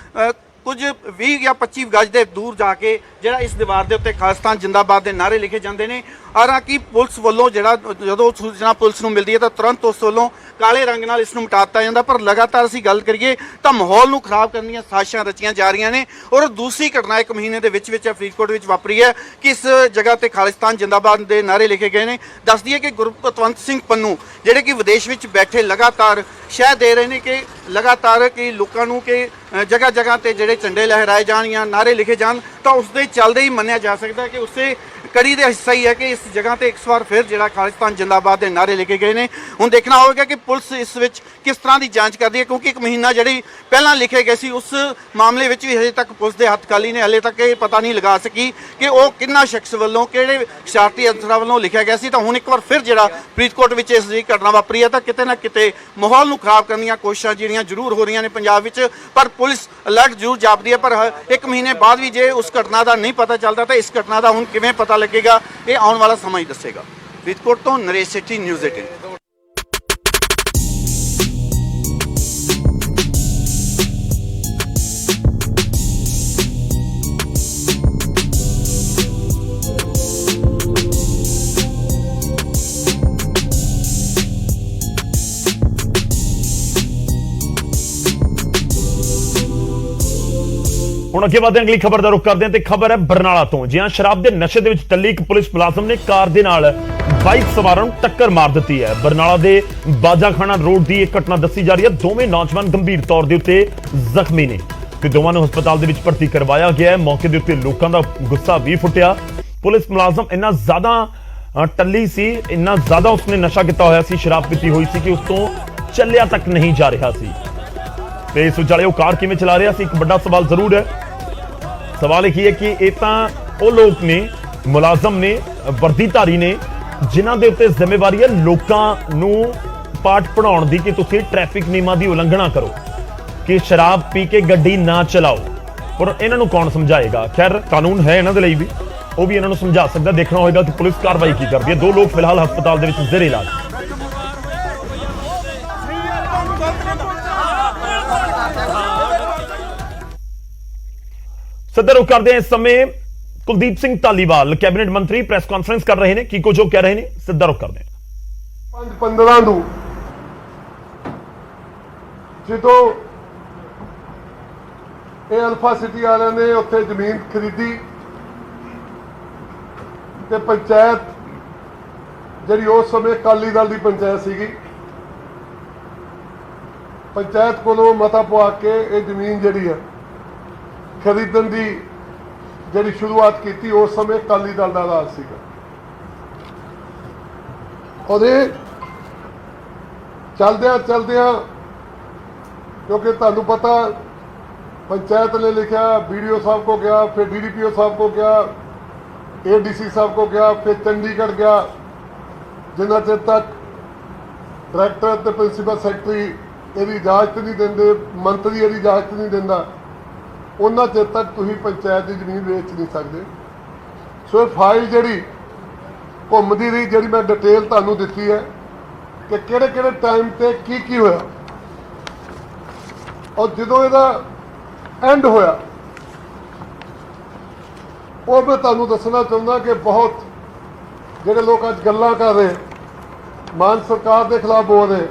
ਕੁਝ 20 ਜਾਂ 25 ਗਜ ਦੇ ਦੂਰ ਜਾ ਕੇ ਜਿਹੜਾ ਇਸ ਦੀਵਾਰ ਦੇ ਉੱਤੇ ਖਾਲਿਸਤਾਨ ਜਿੰਦਾਬਾਦ ਦੇ ਨਾਰੇ ਲਿਖੇ ਜਾਂਦੇ ਨੇ। ਹਾਲਾਂਕਿ ਪੁਲਿਸ ਵੱਲੋਂ ਜਿਹੜਾ ਜਦੋਂ ਸੂਚਨਾ ਪੁਲਿਸ ਨੂੰ ਮਿਲਦੀ ਹੈ ਤਾਂ ਤੁਰੰਤ ਉਸ ਵੱਲੋਂ ਕਾਲੇ ਰੰਗ ਨਾਲ ਇਸ ਨੂੰ ਮਿਟਾ ਦਿੱਤਾ ਜਾਂਦਾ, ਪਰ ਲਗਾਤਾਰ ਅਸੀਂ ਗੱਲ ਕਰੀਏ ਤਾਂ ਮਾਹੌਲ ਨੂੰ ਖਰਾਬ ਕਰਨ ਦੀਆਂ ਸਾਜ਼ਿਸ਼ਾਂ ਰਚੀਆਂ ਜਾ ਰਹੀਆਂ ਨੇ। ਔਰ ਦੂਸਰੀ ਘਟਨਾ ਇੱਕ ਮਹੀਨੇ ਦੇ ਵਿੱਚ ਫਰੀਦਕੋਟ ਵਿੱਚ ਵਾਪਰੀ ਹੈ ਕਿ ਇਸ ਜਗ੍ਹਾ ਤੇ ਖਾਲਿਸਤਾਨ ਜਿੰਦਾਬਾਦ ਦੇ ਨਾਰੇ ਲਿਖੇ ਗਏ ਨੇ। ਦੱਸ ਦਈਏ ਕਿ ਗੁਰਪਤਵੰਤ ਸਿੰਘ ਪੰਨੂ ਜਿਹੜੇ ਕਿ ਵਿਦੇਸ਼ ਵਿੱਚ ਬੈਠੇ ਲਗਾਤਾਰ ਸ਼ਹਿ ਦੇ ਰਹੇ ਨੇ ਕਿ ਲਗਾਤਾਰ ਕਿ ਲੋਕਾਂ ਨੂੰ ਕਿ ਜਗ੍ਹਾ ਜਗ੍ਹਾ ਤੇ ਜਿਹੜੇ ਝੰਡੇ ਲਹਿਰਾਏ ਜਾਣ ਜਾਂ ਨਾਰੇ ਲਿਖੇ ਜਾਣ, ਤਾਂ ਉਸ ਦੇ ਚੱਲਦੇ ਹੀ ਮੰਨਿਆ ਜਾ ਸਕਦਾ ਕਿ ਉਸੇ ਕੜੀ ਦੇ ਹਿੱਸਾ ਹੀ ਹੈ ਕਿ ਇਸ ਜਗ੍ਹਾ ਤੇ ਇੱਕ ਵਾਰ ਫਿਰ ਜਿਹੜਾ ਖਾਲਿਸਤਾਨ ਜਿੰਦਾਬਾਦ ਦੇ ਨਾਰੇ ਲਿਖੇ ਗਏ ਨੇ। ਹੁਣ ਦੇਖਣਾ ਹੋਵੇਗਾ ਕਿ ਪੁਲਿਸ ਇਸ ਵਿੱਚ ਕਿਸ ਤਰ੍ਹਾਂ ਦੀ ਜਾਂਚ ਕਰਦੀ ਹੈ, ਕਿਉਂਕਿ ਇੱਕ ਮਹੀਨਾ ਜਿਹੜੀ ਪਹਿਲਾਂ ਲਿਖੇ ਗਏ ਸੀ ਉਸ ਮਾਮਲੇ ਵਿੱਚ ਵੀ ਹਜੇ ਤੱਕ ਪੁਲਿਸ ਦੇ ਹੱਥ ਖਾਲੀ ਨੇ। ਹਲੇ ਤੱਕ ਇਹ ਪਤਾ ਨਹੀਂ ਲਗਾ ਸਕੀ ਕਿ ਉਹ ਕਿੰਨਾ ਸ਼ਖਸ ਵੱਲੋਂ ਕਿਹੜੇ ਸ਼ਰਾਰਤੀ ਅਨਸਰਾਂ ਵੱਲੋਂ ਲਿਖਿਆ ਗਿਆ ਸੀ। ਤਾਂ ਹੁਣ ਇੱਕ ਵਾਰ ਫਿਰ ਜਿਹੜਾ ਫਰੀਦਕੋਟ ਵਿੱਚ ਇਸ ਦੀ ਘਟਨਾ ਵਾਪਰੀ ਹੈ ਤਾਂ ਕਿਤੇ ਨਾ ਕਿਤੇ ਮਾਹੌਲ ਨੂੰ ਖਰਾਬ ਕਰਨ ਦੀਆਂ ਕੋਸ਼ਿਸ਼ਾਂ ਜਿਹੜੀਆਂ ਜ਼ਰੂਰ ਹੋ ਰਹੀਆਂ ਨੇ ਪੰਜਾਬ ਵਿੱਚ, ਪਰ ਪੁਲਿਸ ਅਲਰਟ ਜ਼ਰੂਰ ਜਾਪਦੀ ਹੈ। ਪਰ ਇੱਕ ਮਹੀਨੇ ਬਾਅਦ ਵੀ ਜੇ ਉਸ ਘਟਨਾ ਦਾ ਨਹੀਂ ਪਤਾ ਚੱਲਦਾ ਤਾਂ ਇਸ ਘਟਨਾ ਦਾ ਹੁਣ ਕਿਵੇਂ ਪਤਾ ਲੱਗੇਗਾ, ਇਹ ਆਉਣ ਵਾਲਾ ਸਮਾਂ ਹੀ ਦੱਸੇਗਾ। ਫਰੀਦਕੋਟ ਤੋਂ ਨਰੇਸ਼ ਸੇਠੀ, ਨਿਊਜ਼ 18। ਹੁਣ ਅੱਗੇ ਵਧਦੇ ਅਗਲੀ ਖਬਰ ਦਾ ਰੁਖ ਕਰਦੇ ਹਾਂ ਤੇ ਖਬਰ ਹੈ ਬਰਨਾਲਾ ਤੋਂ। ਜਿਹਾਂ ਸ਼ਰਾਬ ਦੇ ਨਸ਼ੇ ਦੇ ਵਿੱਚ ਟੱਲੀ ਇੱਕ ਪੁਲਿਸ ਮੁਲਾਜ਼ਮ ਨੇ ਕਾਰ ਦੇ ਨਾਲ ਬਾਈਕ ਸਵਾਰਾਂ ਨੂੰ ਟੱਕਰ ਮਾਰ ਦਿੱਤੀ ਹੈ। ਬਰਨਾਲਾ ਦੇ ਬਾਜਾਖਾਨਾ ਰੋਡ ਦੀ ਇਹ ਘਟਨਾ ਦੱਸੀ ਜਾ ਰਹੀ ਹੈ। ਦੋਵੇਂ ਨੌਜਵਾਨ ਗੰਭੀਰ ਤੌਰ ਦੇ ਉੱਤੇ ਜ਼ਖਮੀ ਨੇ ਤੇ ਦੋਵਾਂ ਨੂੰ ਹਸਪਤਾਲ ਦੇ ਵਿੱਚ ਭਰਤੀ ਕਰਵਾਇਆ ਗਿਆ ਹੈ। ਮੌਕੇ ਦੇ ਉੱਤੇ ਲੋਕਾਂ ਦਾ ਗੁੱਸਾ ਵੀ ਫੁੱਟਿਆ। ਪੁਲਿਸ ਮੁਲਾਜ਼ਮ ਇੰਨਾ ਜ਼ਿਆਦਾ ਟੱਲੀ ਸੀ, ਇੰਨਾ ਜ਼ਿਆਦਾ ਉਸਨੇ ਨਸ਼ਾ ਕੀਤਾ ਹੋਇਆ ਸੀ, ਸ਼ਰਾਬ ਪੀਤੀ ਹੋਈ ਸੀ ਕਿ ਉਸ ਤੋਂ ਚੱਲਿਆ ਤੱਕ ਨਹੀਂ ਜਾ ਰਿਹਾ ਸੀ। ਤੇ ਇਸ ਵਿਚਾਲੇ ਉਹ ਕਾਰ ਕਿਵੇਂ ਚਲਾ ਰਿਹਾ ਸੀ, ਇੱਕ ਵੱਡਾ ਸਵਾਲ ਜ਼ਰੂਰ ਹੈ। ਸਵਾਲ ਇਹ ਹੈ ਕਿ ਇਹ ਤਾਂ ਉਹ ਲੋਕ ਨੇ, ਮੁਲਾਜ਼ਮ ਨੇ, ਵਰਦੀਧਾਰੀ ਨੇ, ਜਿਨ੍ਹਾਂ ਦੇ ਉੱਤੇ ਜ਼ਿੰਮੇਵਾਰੀ ਹੈ ਲੋਕਾਂ ਨੂੰ ਪਾਠ ਪੜਾਉਣ ਦੀ ਕਿ ਤੁਸੀਂ ਟ੍ਰੈਫਿਕ ਨਿਯਮਾਂ ਦੀ ਉਲੰਘਣਾ ਕਰੋ, ਕਿ ਸ਼ਰਾਬ ਪੀ ਕੇ ਗੱਡੀ ਨਾ ਚਲਾਓ। ਪਰ ਇਹਨਾਂ ਨੂੰ ਕੌਣ ਸਮਝਾਏਗਾ? ਖੈਰ ਕਾਨੂੰਨ ਹੈ ਇਹਨਾਂ ਦੇ ਲਈ ਵੀ, ਉਹ ਵੀ ਇਹਨਾਂ ਨੂੰ ਸਮਝਾ ਸਕਦਾ। ਦੇਖਣਾ ਹੋਏਗਾ ਕਿ ਪੁਲਿਸ ਕਾਰਵਾਈ ਕੀ ਕਰਦੀ ਹੈ। ਦੋ ਲੋਕ ਫਿਲਹਾਲ ਹਸਪਤਾਲ ਦੇ ਵਿੱਚ ਜ਼ੇਰੇ ਇਲਾਜ। ਸਦਰ ਰੁਖ ਕਰਦੇ ਹਾਂ ਇਸ ਸਮੇਂ ਕੁਲਦੀਪ ਸਿੰਘ ਧਾਲੀਵਾਲ ਕੈਬਨਿਟ ਮੰਤਰੀ ਪ੍ਰੈਸ ਕਾਨਫਰੰਸ ਕਰ ਰਹੇ ਨੇ। ਕੀ ਕੁਝ ਉਹ ਕਹਿ ਰਹੇ ਨੇ, ਸਿੱਧਾ ਰੁਖ ਕਰਦੇ ਹਾਂ। 5/15 ਨੂੰ ਜਦੋਂ ਇਹ ਅਲਫਾ ਸਿਟੀ ਵਾਲਿਆਂ ਨੇ ਉੱਥੇ ਜ਼ਮੀਨ ਖਰੀਦੀ ਤੇ ਪੰਚਾਇਤ ਜਿਹੜੀ ਉਸ ਸਮੇਂ ਅਕਾਲੀ ਦਲ ਦੀ ਪੰਚਾਇਤ ਸੀਗੀ, ਪੰਚਾਇਤ ਕੋਲੋਂ ਮਤਾ ਪਵਾ ਕੇ ਇਹ ਜ਼ਮੀਨ ਜਿਹੜੀ ਹੈ ਖਰੀਦਣ ਦੀ ਜਿਹੜੀ ਸ਼ੁਰੂਆਤ ਕੀਤੀ, ਉਸ ਸਮੇਂ ਅਕਾਲੀ ਦਲ ਦਾ ਰਾਜ ਸੀਗਾ। ਉਹਦੇ ਚਲਦਿਆਂ ਕਿਉਂਕਿ ਤੁਹਾਨੂੰ ਪਤਾ पंचायत ने लिखा, BDO साहब को गया, फिर DDPO साहब को गया, ADC साहब को गया, फिर चंडीगढ़ गया। जिन्ना चेर तक डायरैक्टर ते प्रिंसीपल सैकटरी ਇਹਦੀ इजाजत नहीं देंगे, मंत्री ਇਹਦੀ इजाजत नहीं देंदा, उन्ना चेर तक तुसीं पंचायत की जमीन बेच नहीं सकते। सो फाइल जिहड़ी घूमदी रही, जिहड़ी मैं डिटेल तुहानूं दित्ती है कि किहड़े टाइम ते की होया, और जदों ਇਹਦਾ एंड होया वो मैं तुहानूं दसना चाहुंदा कि बहुत जिहड़े लोग अज गल्लां कर रहे, मान सरकार के खिलाफ बोल रहे,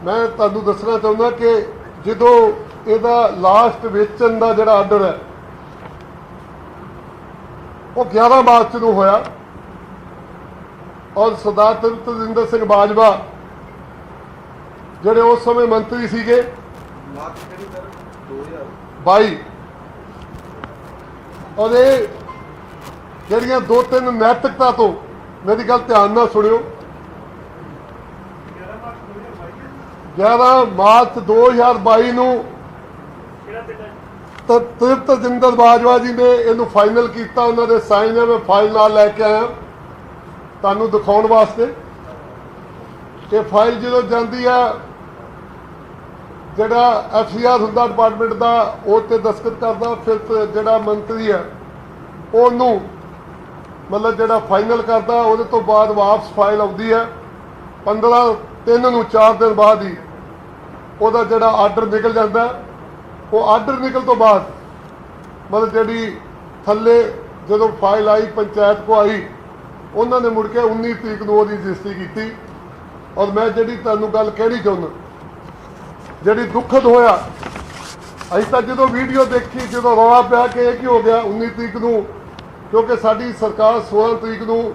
मैं तुहानूं दसना चाहुंदा कि जदों ਇਹਦਾ लास्ट वेचण का जिहड़ा आर्डर है वो 11 मार्च ਨੂੰ होया, और सरदार तजिंदर सिंह बाजवा जिहड़े उस समय मंत्री सीगे 22, और ਜਿਹੜੀਆਂ 2-3 ਨੈਤਿਕਤਾ ਤੋਂ, ਮੇਰੀ ਗੱਲ ਧਿਆਨ ਨਾਲ ਸੁਣਿਓ, 11 ਮਾਰਚ 2022 ਨੂੰ ਤ੍ਰਿਪਤ ਰਜਿੰਦਰ ਬਾਜਵਾ ਜੀ ਨੇ ਇਹਨੂੰ ਫਾਈਨਲ ਕੀਤਾ, ਉਹਨਾਂ ਦੇ ਸਾਈਨ ਹੈ, ਮੈਂ ਫਾਈਲ ਨਾਲ ਲੈ ਕੇ ਆਇਆ ਤੁਹਾਨੂੰ ਦਿਖਾਉਣ ਵਾਸਤੇ। ਇਹ ਫਾਈਲ ਜਦੋਂ ਜਾਂਦੀ ਆ, ਜਿਹੜਾ FCR ਹੁੰਦਾ ਡਿਪਾਰਟਮੈਂਟ ਦਾ, ਉਹ ਤੇ ਦਸਤਖਤ ਕਰਦਾ, ਫਿਰ ਜਿਹੜਾ ਮੰਤਰੀ ਹੈ ਉਹਨੂੰ ਮਤਲਬ ਜਿਹੜਾ ਫਾਈਨਲ ਕਰਦਾ, ਉਹਦੇ ਤੋਂ ਬਾਅਦ ਵਾਪਸ ਫਾਈਲ ਆਉਂਦੀ ਹੈ 15/3 ਨੂੰ, 4 ਦਿਨ ਬਾਅਦ ਹੀ ਉਹਦਾ ਜਿਹੜਾ ਆਰਡਰ ਨਿਕਲ ਜਾਂਦਾ। ਉਹ ਆਰਡਰ ਨਿਕਲ ਤੋਂ ਬਾਅਦ ਮਤਲਬ ਜਿਹੜੀ ਥੱਲੇ ਜਦੋਂ ਫਾਈਲ ਆਈ ਪੰਚਾਇਤ ਕੋ ਆਈ, ਉਹਨਾਂ ਨੇ ਮੁੜ ਕੇ 19 ਤਰੀਕ ਨੂੰ ਉਹਦੀ ਰਜਿਸਟਰੀ ਕੀਤੀ। ਔਰ ਮੈਂ ਜਿਹੜੀ ਤੁਹਾਨੂੰ ਗੱਲ ਕਹਿਣੀ ਚਾਹੁੰਦਾ, ਜਿਹੜੀ ਦੁਖਦ ਹੋਇਆ, ਅਸੀਂ ਤਾਂ ਜਦੋਂ ਵੀਡੀਓ ਦੇਖੀ, ਜਦੋਂ ਰੌਲਾ ਪਿਆ ਕਿ ਇਹ ਕੀ ਹੋ ਗਿਆ 19 ਤਰੀਕ ਨੂੰ, ਕਿਉਂਕਿ ਸਾਡੀ ਸਰਕਾਰ 16 ਤਰੀਕ ਨੂੰ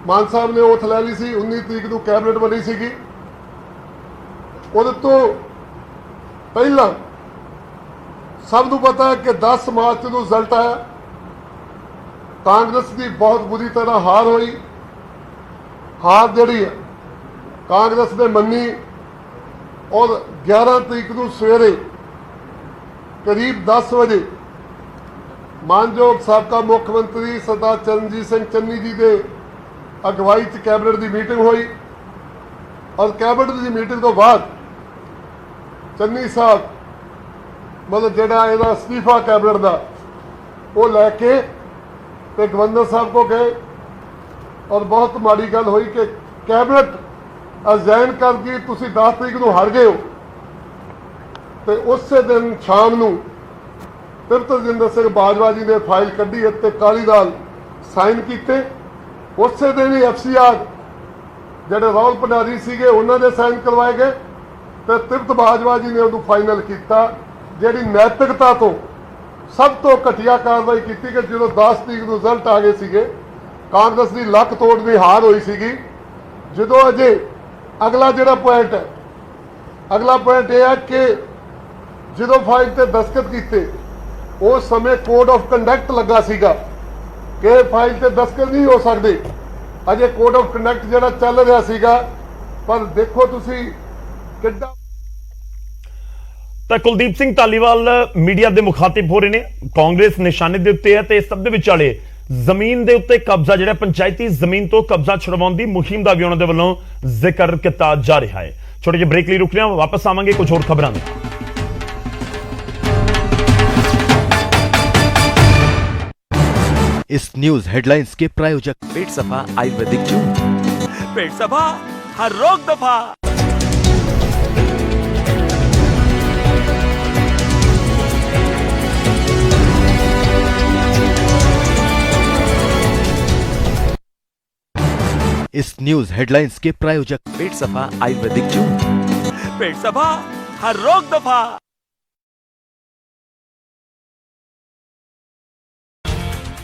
ਮਾਨ ਸਾਹਿਬ ਨੇ ਓਥ ਲੈ ਲਈ ਸੀ, 19 ਤਰੀਕ ਨੂੰ ਕੈਬਨਿਟ ਬਣੀ ਸੀਗੀ। ਉਹਦੇ ਤੋਂ ਪਹਿਲਾਂ ਸਭ ਨੂੰ ਪਤਾ ਹੈ ਕਿ 10 ਮਾਰਚ ਨੂੰ ਰਿਜ਼ਲਟ ਆਇਆ, ਕਾਂਗਰਸ ਦੀ ਬਹੁਤ ਬੁਰੀ ਤਰ੍ਹਾਂ ਹਾਰ ਹੋਈ। ਹਾਰ ਜਿਹੜੀ ਹੈ ਕਾਂਗਰਸ ਨੇ ਮੰਨੀ, ਔਰ 11 ਤਰੀਕ ਨੂੰ ਸਵੇਰੇ ਕਰੀਬ 10 ਵਜੇ ਮਾਨਯੋਗ ਸਾਬਕਾ ਮੁੱਖ ਮੰਤਰੀ ਸਰਦਾਰ ਚਰਨਜੀਤ ਸਿੰਘ ਚੰਨੀ ਜੀ ਦੇ ਅਗਵਾਈ 'ਚ ਕੈਬਨਿਟ ਦੀ ਮੀਟਿੰਗ ਹੋਈ। ਔਰ ਕੈਬਨਿਟ ਦੀ ਮੀਟਿੰਗ ਤੋਂ ਬਾਅਦ ਚੰਨੀ ਸਾਹਿਬ ਮਤਲਬ ਜਿਹੜਾ ਇਹਦਾ ਅਸਤੀਫਾ ਕੈਬਨਿਟ ਦਾ, ਉਹ ਲੈ ਕੇ ਤੇ ਗਵਰਨਰ ਸਾਹਿਬ ਕੋ ਗਏ। ਔਰ ਬਹੁਤ ਮਾੜੀ ਗੱਲ ਹੋਈ ਕਿ ਕੈਬਨਿਟ ਅਜ਼ਾਈਨ ਕਰ ਗਈ, ਤੁਸੀਂ 10 ਤਰੀਕ ਨੂੰ ਹਾਰ ਗਏ ਹੋ। ਤੇ ਉਸੇ ਦਿਨ ਸ਼ਾਮ ਨੂੰ ਤ੍ਰਿਪਤ ਰਜਿੰਦਰ ਸਿੰਘ ਬਾਜਵਾ ਜੀ ਨੇ ਫਾਈਲ ਕੱਢੀ ਅਤੇ ਕਾਲੀ ਨਾਲ ਸਾਈਨ ਕੀਤੇ। ਉਸੇ ਦਿਨ ਹੀ FCR ਜਿਹੜੇ ਰਾਹੁਲ ਭੰਡਾਰੀ ਸੀਗੇ, ਉਹਨਾਂ ਦੇ ਸਾਈਨ ਕਰਵਾਏ ਗਏ ਤੇ ਤ੍ਰਿਪਤ ਬਾਜਵਾ ਜੀ ਨੇ ਉਹਨੂੰ ਫਾਈਨਲ ਕੀਤਾ। ਜਿਹੜੀ ਨੈਤਿਕਤਾ ਤੋਂ ਸਭ ਤੋਂ ਘਟੀਆ ਕਾਰਵਾਈ ਕੀਤੀ ਕਿ ਜਦੋਂ 10 ਤਰੀਕ ਨੂੰ ਰਿਜ਼ਲਟ ਆ ਗਏ ਸੀਗੇ, ਕਾਂਗਰਸ ਦੀ ਲੱਕ ਤੋੜਵੀਂ ਹਾਰ ਹੋਈ ਸੀਗੀ। ਜਦੋਂ ਅਜੇ ਅਗਲਾ ਜਿਹੜਾ ਪੁਆਇੰਟ ਹੈ, ਅਗਲਾ ਪੁਆਇੰਟ ਇਹ ਹੈ ਕਿ ਜਦੋਂ ਫਾਈਲ ਤੇ ਦਸਤਖਤ ਕੀਤੇ, ਉਸ ਸਮੇਂ ਕੋਡ ਆਫ ਕੰਡਕਟ ਲੱਗਾ ਸੀਗਾ ਕਿ ਫਾਈਲ ਤੇ ਦਸਤਖਤ ਨਹੀਂ ਹੋ ਸਕਦੇ। ਅਜੇ ਕੋਡ ਆਫ ਕੰਡਕਟ ਜਿਹੜਾ ਚੱਲ ਰਿਹਾ ਸੀਗਾ, ਪਰ ਦੇਖੋ ਤੁਸੀਂ ਕਿੱਦਾਂ। ਤਾਂ ਕੁਲਦੀਪ ਸਿੰਘ ਧਾਲੀਵਾਲ ਮੀਡੀਆ ਦੇ ਮੁਖਾਤਿਬ ਹੋ ਰਹੇ ਨੇ। ਕਾਂਗਰਸ ਨਿਸ਼ਾਨੇ ਦੇ ਉੱਤੇ ਹੈ ਤੇ ਸਭ ਦੇ ਵਿਚਾਲੇ ਜ਼ਮੀਨ ਦੇ ਉੱਤੇ ਕਬਜ਼ਾ, ਜਿਹੜਾ ਪੰਚਾਇਤੀ ਜ਼ਮੀਨ ਤੋਂ ਕਬਜ਼ਾ ਛੁਡਵਾਉਣ ਦੀ ਮੁਹਿੰਮ ਦਾ ਵੀ ਉਹਨਾਂ ਦੇ ਵੱਲੋਂ ਜ਼ਿਕਰ ਕੀਤਾ ਜਾ ਰਿਹਾ ਹੈ। ਛੋਟੇ ਜਿਹੇ ਬ੍ਰੇਕ ਲਈ ਰੁਕ ਰਹੇ ਹਾਂ, ਵਾਪਸ ਆਵਾਂਗੇ ਕੁਝ ਹੋਰ ਖਬਰਾਂ ਦੇ। इस न्यूज हेडलाइंस के प्रायोजक पेट सफा आयुर्वेदिक जून, पेट सफा हर रोग दफा। इस न्यूज हेडलाइंस के प्रायोजक पेट सफा आयुर्वेदिक जून, पेट सफा हर रोग दफा।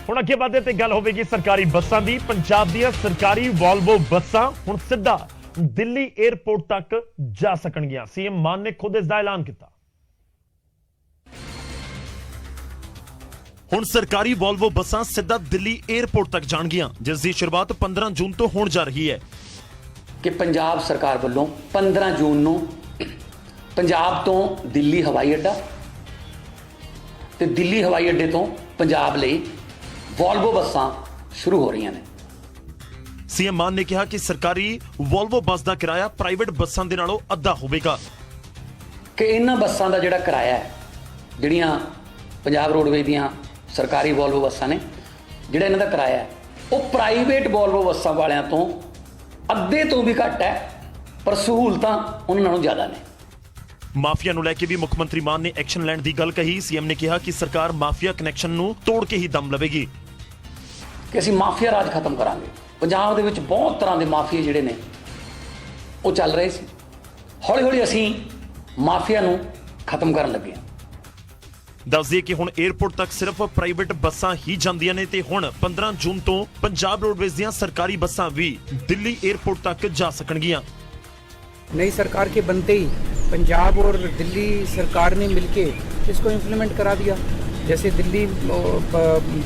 ਹੁਣ ਅੱਗੇ ਵਧਦੇ ਤੇ ਗੱਲ ਹੋਵੇਗੀ ਸਰਕਾਰੀ ਬੱਸਾਂ ਦੀ। ਪੰਜਾਬ ਦੀਆਂ ਸਰਕਾਰੀ ਵੋਲਵੋ ਬੱਸਾਂ ਹੁਣ ਸਿੱਧਾ ਦਿੱਲੀ 에ਅਰਪੋਰਟ ਤੱਕ ਜਾ ਸਕਣਗੀਆਂ। ਸੀਐਮ ਮਾਨ ਨੇ ਖੁਦ ਇਸ ਦਾ ਐਲਾਨ ਕੀਤਾ। ਹੁਣ ਸਰਕਾਰੀ ਵੋਲਵੋ ਬੱਸਾਂ ਸਿੱਧਾ ਦਿੱਲੀ 에ਅਰਪੋਰਟ ਤੱਕ ਜਾਣਗੀਆਂ, ਜਿਸ ਦੀ ਸ਼ੁਰੂਆਤ 15 ਜੂਨ ਤੋਂ ਹੋਣ ਜਾ ਰਹੀ ਹੈ। ਕਿ ਪੰਜਾਬ ਸਰਕਾਰ ਵੱਲੋਂ 15 ਜੂਨ ਨੂੰ ਪੰਜਾਬ ਤੋਂ ਦਿੱਲੀ ਹਵਾਈ ਅੱਡਾ ਤੇ ਦਿੱਲੀ ਹਵਾਈ ਅੱਡੇ ਤੋਂ ਪੰਜਾਬ ਲਈ ਵੋਲਵੋ ਬੱਸਾਂ ਸ਼ੁਰੂ ਹੋ ਰਹੀਆਂ ਨੇ। ਸੀਐਮ ਮਾਨ ਨੇ ਕਿਹਾ ਕਿ ਸਰਕਾਰੀ ਵੋਲਵੋ ਬੱਸ ਦਾ ਕਿਰਾਇਆ ਪ੍ਰਾਈਵੇਟ ਬੱਸਾਂ ਦੇ ਨਾਲੋਂ ਅੱਧਾ ਹੋਵੇਗਾ। ਕਿ ਇਹਨਾਂ ਬੱਸਾਂ ਦਾ ਜਿਹੜਾ ਕਿਰਾਇਆ ਹੈ, ਜਿਹੜੀਆਂ ਪੰਜਾਬ ਰੋਡਵੇਜ਼ ਦੀਆਂ ਸਰਕਾਰੀ ਵੋਲਵੋ ਬੱਸਾਂ ਨੇ, ਜਿਹੜਾ ਇਹਨਾਂ ਦਾ ਕਿਰਾਇਆ ਹੈ ਉਹ ਪ੍ਰਾਈਵੇਟ ਵੋਲਵੋ ਬੱਸਾਂ ਵਾਲਿਆਂ ਤੋਂ ਅੱਧੇ ਤੋਂ ਵੀ ਘੱਟ ਹੈ, ਪਰ ਸਹੂਲਤਾਂ ਉਹਨਾਂ ਨਾਲੋਂ ਜ਼ਿਆਦਾ ਨੇ। ਮਾਫੀਆ ਨੂੰ ਲੈ ਕੇ ਵੀ ਮੁੱਖ ਮੰਤਰੀ ਮਾਨ ਨੇ ਐਕਸ਼ਨ ਲੈਣ ਦੀ ਗੱਲ ਕਹੀ। ਸੀਐਮ ਨੇ ਕਿਹਾ ਕਿ ਸਰਕਾਰ ਮਾਫੀਆ ਕਨੈਕਸ਼ਨ ਨੂੰ ਤੋੜ ਕੇ ਹੀ ਦਮ ਲਵੇਗੀ। ਕਿ ਅਸੀਂ ਮਾਫੀਆ ਰਾਜ ਖਤਮ ਕਰਾਂਗੇ। ਪੰਜਾਬ ਦੇ ਵਿੱਚ ਬਹੁਤ ਤਰ੍ਹਾਂ ਦੇ ਮਾਫੀਏ ਜਿਹੜੇ ਨੇ ਉਹ ਚੱਲ ਰਹੇ ਸੀ। ਹੌਲੀ ਹੌਲੀ ਅਸੀਂ ਮਾਫੀਆ ਨੂੰ ਖਤਮ ਕਰਨ ਲੱਗੇ ਹਾਂ। ਦੱਸ ਦਈਏ ਕਿ ਹੁਣ 에ਅਰਪੋਰਟ ਤੱਕ ਸਿਰਫ ਪ੍ਰਾਈਵੇਟ ਬੱਸਾਂ ਹੀ ਜਾਂਦੀਆਂ ਨੇ ਤੇ ਹੁਣ 15 ਜੂਨ ਤੋਂ ਪੰਜਾਬ ਰੋਡਵੇਜ਼ ਦੀਆਂ ਸਰਕਾਰੀ ਬੱਸਾਂ ਵੀ ਦਿੱਲੀ 에ਅਰਪੋर्ट तक जा सकणगियां। नई सरकार के बनते ही पंजाब और दिल्ली सरकार ने मिलके इसको इम्प्लीमेंट करा दिया। जैसे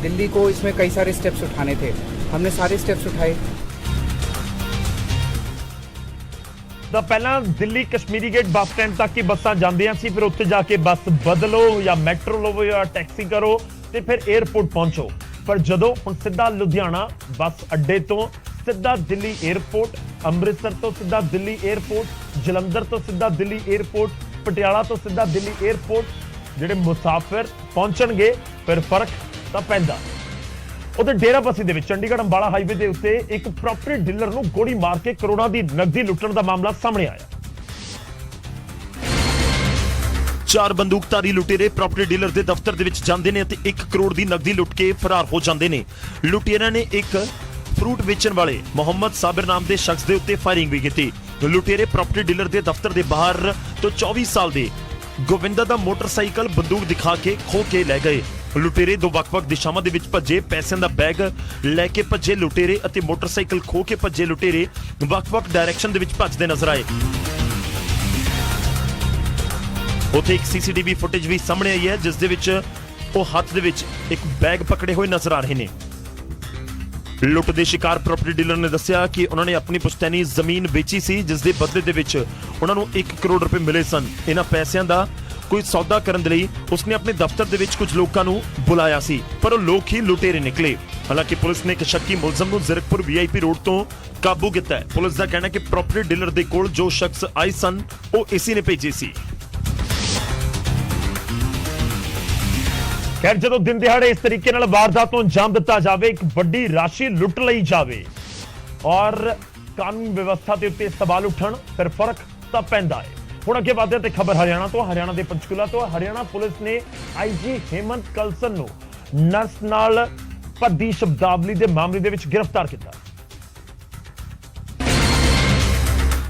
दिल्ली को इसमें कई सारे स्टेप्स उठाने थे, हमने सारे स्टेप्स उठाए। ਤਾਂ ਪਹਿਲਾਂ Delhi Kashmiri gate bus stand ਤੱਕ ਹੀ ਬੱਸਾਂ ਜਾਂਦੀਆਂ ਸੀ, ਫਿਰ ਉੱਥੇ ਜਾ ਕੇ ਬੱਸ ਬਦਲੋ ਜਾਂ ਮੈਟਰੋ ਲਵੋ ਜਾਂ ਟੈਕਸੀ ਕਰੋ ਤੇ ਫਿਰ 에ਅਰਪੋਰਟ ਪਹੁੰਚੋ। ਪਰ ਜਦੋਂ ਹੁਣ ਸਿੱਧਾ ਲੁਧਿਆਣਾ ਬੱਸ ਅੱਡੇ ਤੋਂ ਸਿੱਧਾ ਦਿੱਲੀ 에ਅਰਪੋਰਟ, ਅੰਮ੍ਰਿਤਸਰ ਤੋਂ ਸਿੱਧਾ ਦਿੱਲੀ 에ਅਰਪੋਰਟ, ਜਲੰਧਰ ਤੋਂ ਸਿੱਧਾ ਦਿੱਲੀ 에ਅਰਪੋਰਟ, ਪਟਿਆਲਾ ਤੋਂ ਸਿੱਧਾ ਦਿੱਲੀ 에ਅਰਪੋਰਟ ਜਿਹੜੇ ਮੁਸਾਫਿਰ ਪਹੁੰਚਣਗੇ ਫਿਰ ਫਰਕ ਤਾਂ ਪੈਂਦਾ। ਉਧਰ ਡੇਰਾਬੱਸੀ ਦੇ ਵਿੱਚ ਚੰਡੀਗੜ੍ਹ ਅੰਬਾਲਾ ਹਾਈਵੇ ਦੇ ਉੱਤੇ ਇੱਕ ਪ੍ਰਾਪਰਟੀ ਡੀਲਰ ਨੂੰ ਗੋਲੀ ਮਾਰ ਕੇ ਕਰੋੜਾਂ ਦੀ ਨਕਦੀ ਲੁੱਟਣ ਦਾ ਮਾਮਲਾ ਸਾਹਮਣੇ ਆਇਆ। 4 ਬੰਦੂਕਧਾਰੀ ਲੁਟੇਰੇ ਪ੍ਰਾਪਰਟੀ ਡੀਲਰ ਦੇ ਦਫ਼ਤਰ ਦੇ ਵਿੱਚ ਜਾਂਦੇ ਨੇ ਅਤੇ 1 ਕਰੋੜ ਦੀ ਨਕਦੀ ਲੁੱਟ ਕੇ ਫਰਾਰ ਹੋ ਜਾਂਦੇ ਨੇ। ਲੁਟੇਰਿਆਂ ਨੇ ਇੱਕ ਫਰੂਟ ਵੇਚਣ ਵਾਲੇ ਮੁਹੰਮਦ ਸਾਬਿਰ ਨਾਮ ਦੇ ਸ਼ਖਸ ਦੇ ਉੱਤੇ ਫਾਇਰਿੰਗ ਵੀ ਕੀਤੀ। ਲੁਟੇਰੇ ਪ੍ਰਾਪਰਟੀ ਡੀਲਰ ਦੇ ਦਫ਼ਤਰ ਦੇ ਬਾਹਰ ਤੋਂ 24 ਸਾਲ ਦੇ ਗੋਵਿੰਦਾ ਦਾ ਮੋਟਰਸਾਈਕਲ ਬੰਦੂਕ ਦਿਖਾ ਕੇ ਖੋਹ ਕੇ ਲੈ ਗਏ। ਲੁਟੇਰੇ ਦੋ ਵੱਖ-ਵੱਖ ਦਿਸ਼ਾਵਾਂ ਦੇ ਵਿੱਚ ਭੱਜੇ, ਪੈਸਿਆਂ ਦਾ ਬੈਗ ਲੈ ਕੇ ਭੱਜੇ ਲੁਟੇਰੇ ਅਤੇ ਮੋਟਰਸਾਈਕਲ ਖੋਹ ਕੇ ਭੱਜੇ ਲੁਟੇਰੇ ਵੱਖ-ਵੱਖ ਡਾਇਰੈਕਸ਼ਨ ਦੇ ਵਿੱਚ ਭੱਜਦੇ ਨਜ਼ਰ ਆਏ। ਉੱਥੇ ਇੱਕ ਸੀਸੀਟੀਵੀ ਫੁਟੇਜ ਵੀ ਸਾਹਮਣੇ ਆਈ ਹੈ ਜਿਸ ਦੇ ਵਿੱਚ ਉਹ ਹੱਥ ਦੇ ਵਿੱਚ ਇੱਕ ਬੈਗ ਪਕੜੇ ਹੋਏ ਨਜ਼ਰ ਆ ਰਹੇ ਨੇ। ਲੁੱਟ ਦੇ ਸ਼ਿਕਾਰ ਪ੍ਰਾਪਰਟੀ ਡੀਲਰ ਨੇ ਦੱਸਿਆ ਕਿ ਉਹਨਾਂ ਨੇ ਆਪਣੀ ਪੁਸ਼ਤੈਨੀ ਜ਼ਮੀਨ ਵੇਚੀ ਸੀ ਜਿਸ ਦੇ ਬਦਲੇ ਦੇ ਵਿੱਚ ਉਹਨਾਂ ਨੂੰ 1 ਕਰੋੜ ਰੁਪਏ ਮਿਲੇ ਸਨ। ਇਹਨਾਂ ਪੈਸਿਆਂ ਦਾ ਕੋਈ ਸੌਦਾ ਕਰਨ ਦੇ ਲਈ ਉਸਨੇ ਆਪਣੇ ਦਫ਼ਤਰ ਦੇ ਵਿੱਚ ਕੁਝ ਲੋਕਾਂ ਨੂੰ ਬੁਲਾਇਆ ਸੀ ਪਰ ਉਹ ਲੋਕ ਹੀ ਲੁਟੇਰੇ ਨਿਕਲੇ। ਹਾਲਾਂਕਿ ਪੁਲਿਸ ਨੇ ਇੱਕ ਸ਼ੱਕੀ ਮੁਲਜ਼ਮ ਨੂੰ ਜ਼ੀਰਕਪੁਰ VIP ਰੋਡ ਤੋਂ ਕਾਬੂ ਕੀਤਾ ਹੈ। ਪੁਲਿਸ ਦਾ ਕਹਿਣਾ ਹੈ ਕਿ ਪ੍ਰਾਪਰਟੀ ਡੀਲਰ ਦੇ ਕੋਲ ਜੋ ਸ਼ਖਸ ਆਏ ਸਨ ਉਹ ਇਸੇ ਨੇ ਭੇਜੇ ਸੀ। ਖੈਰ ਜਦੋਂ ਦਿਨ ਦਿਹਾੜੇ ਇਸ ਤਰੀਕੇ ਨਾਲ ਵਾਰਦਾਤ ਨੂੰ ਅੰਜਾਮ ਦਿੱਤਾ ਜਾਵੇ, ਇੱਕ ਵੱਡੀ ਰਾਸ਼ੀ ਲੁੱਟ ਲਈ ਜਾਵੇ ਔਰ ਕਾਨੂੰਨ ਵਿਵਸਥਾ ਦੇ ਉੱਤੇ ਸਵਾਲ ਉੱਠਣ ਫਿਰ ਫਰਕ ਤਾਂ ਪੈਂਦਾ ਹੈ। ਹੁਣ ਅੱਗੇ ਵਧਦੇ ਤੇ ਖਬਰ ਹਰਿਆਣਾ ਤੋਂ। ਹਰਿਆਣਾ ਦੇ ਪੰਚਕੂਲਾ ਤੋਂ ਹਰਿਆਣਾ ਪੁਲਿਸ ਨੇ IG ਹੇਮੰਤ ਕਲਸਨ ਨੂੰ ਨਰਸ ਨਾਲ ਭੱਦੀ ਸ਼ਬਦਾਵਲੀ ਦੇ ਮਾਮਲੇ ਦੇ ਵਿੱਚ ਗ੍ਰਿਫਤਾਰ ਕੀਤਾ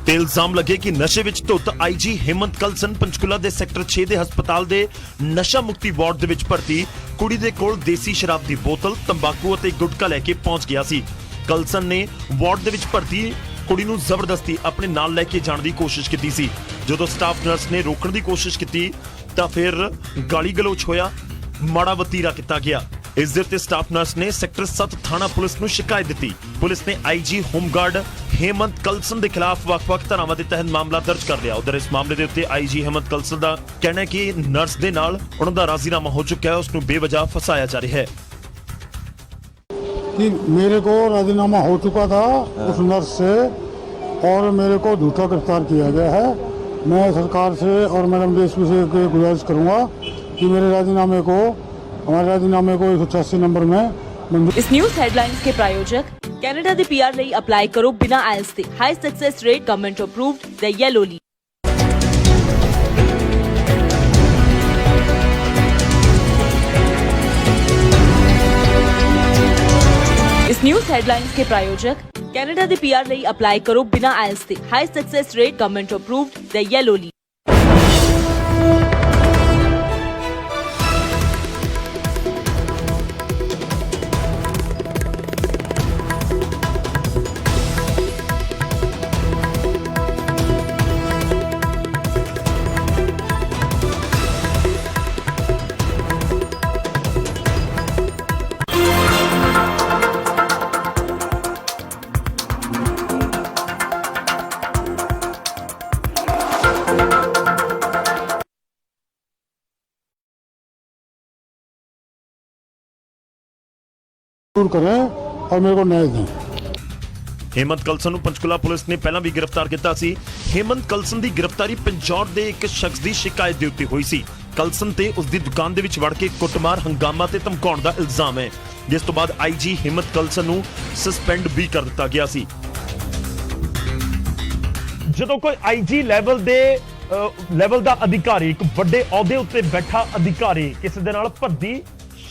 ਤੇ ਇਲਜ਼ਾਮ ਲੱਗੇ ਕਿ ਨਸ਼ੇ ਵਿੱਚ ਧੁੱਤ IG ਹੇਮੰਤ ਕਲਸਨ ਪੰਚਕੂਲਾ ਦੇ ਸੈਕਟਰ 6 ਦੇ ਹਸਪਤਾਲ ਦੇ ਨਸ਼ਾ ਮੁਕਤੀ ਵਾਰਡ ਦੇ ਵਿੱਚ ਭਰਤੀ ਕੁੜੀ ਦੇ ਕੋਲ ਦੇਸੀ ਸ਼ਰਾਬ ਦੀ ਬੋਤਲ, ਤੰਬਾਕੂ ਅਤੇ ਗੁਟਕਾ ਲੈ ਕੇ ਪਹੁੰਚ ਗਿਆ ਸੀ। ਕਲਸਨ ਨੇ ਵਾਰਡ ਦੇ ਵਿੱਚ ਭਰਤੀ ਕੁੜੀ ਨੂੰ ਜ਼ਬਰਦਸਤੀ ਆਪਣੇ ਨਾਲ ਲੈ ਕੇ ਜਾਣ ਦੀ ਕੋਸ਼ਿਸ਼ ਕੀਤੀ ਸੀ। ਜਦੋਂ ਸਟਾਫ ਨਰਸ ਨੇ ਰੋਕਣ ਦੀ ਕੋਸ਼ਿਸ਼ ਕੀਤੀ ਤਾਂ ਫਿਰ ਗਾਲੀ ਗਲੋਚ ਹੋਇਆ, ਮਾੜਾ ਵਤੀਰਾ ਕੀਤਾ ਗਿਆ। ਇਸ ਦੇ ਉੱਤੇ ਸਟਾਫ ਨਰਸ ਨੇ ਸੈਕਟਰ 7 ਥਾਣਾ ਪੁਲਿਸ ਨੂੰ ਸ਼ਿਕਾਇਤ ਦਿੱਤੀ। ਪੁਲਿਸ ਨੇ IG ਹੋਮਗਾਰਡ ਹੇਮੰਤ ਕਲਸਨ ਦੇ ਖਿਲਾਫ ਵੱਖ-ਵੱਖ ਧਾਰਾਵਾਂ ਦੇ ਤਹਿਤ ਮਾਮਲਾ ਦਰਜ ਕਰ ਲਿਆ। ਉਧਰ ਇਸ ਮਾਮਲੇ ਦੇ ਉੱਤੇ IG ਹੇਮੰਤ ਕਲਸਨ ਦਾ ਕਹਿਣਾ ਹੈ ਕਿ ਨਰਸ ਦੇ ਨਾਲ ਉਹਨਾਂ ਦਾ ਰਾਜ਼ੀਨਾਮਾ ਹੋ ਚੁੱਕਾ ਹੈ, ਉਸ ਨੂੰ ਬੇਵਜ੍ਹਾ ਫਸਾਇਆ ਜਾ ਰਿਹਾ ਹੈ। कि मेरे को राजीनामा हो चुका था उस नर्स से और मेरे को झूठा गिरफ्तार किया गया है। मैं सरकार से और मैडम DSP से गुजारिश करूंगा कि मेरे राजीनामे को, हमारे राजीनामे को 186 नंबर में। इस न्यूज़ हेडलाइंस के प्रायोजक कनाडा दे PR ਲਈ ਅਪਲਾਈ ਕਰੋ ਬਿਨਾ IELTS ਦੇ high success rate government approved the yellow league. इस न्यूज़ हेडलाइंस के प्रायोजक कनाडा दे PR ਲਈ ਅਪਲਾਈ ਕਰੋ ਬਿਨਾ IELTS ਦੇ high success rate government approved the yellow league. करें और मेरे को न्याय दें। ਹੇਮੰਤ ਕਲਸਨ ਨੂੰ ਪੰਚਕੂਲਾ ਪੁਲਿਸ ਨੇ ਪਹਿਲਾਂ ਵੀ ਗ੍ਰਿਫਤਾਰ ਕੀਤਾ ਸੀ। ਹੇਮੰਤ ਕਲਸਨ ਦੀ ਗ੍ਰਿਫਤਾਰੀ ਪੰਜੌਰ ਦੇ ਇੱਕ ਸ਼ਖਸ ਦੀ ਸ਼ਿਕਾਇਤ ਦੇ ਉੱਤੇ ਹੋਈ ਸੀ। ਕਲਸਨ ਤੇ ਉਸ ਦੀ ਦੁਕਾਨ ਦੇ ਵਿੱਚ ਵੜ ਕੇ ਕੁੱਟਮਾਰ, ਹੰਗਾਮਾ ਤੇ ਧਮਕਾਉਣ ਦਾ ਇਲਜ਼ਾਮ ਹੈ, ਜਿਸ ਤੋਂ ਬਾਅਦ IG ਹੇਮੰਤ ਕਲਸਨ ਨੂੰ ਸਸਪੈਂਡ ਵੀ ਕਰ ਦਿੱਤਾ ਗਿਆ ਸੀ। ਜਦੋਂ ਕੋਈ IG ਲੈਵਲ ਦਾ ਅਧਿਕਾਰੀ, ਇੱਕ ਵੱਡੇ ਅਹੁਦੇ ਉੱਤੇ ਬੈਠਾ ਅਧਿਕਾਰੀ ਕਿਸੇ ਦੇ ਨਾਲ ਭੱਦੀ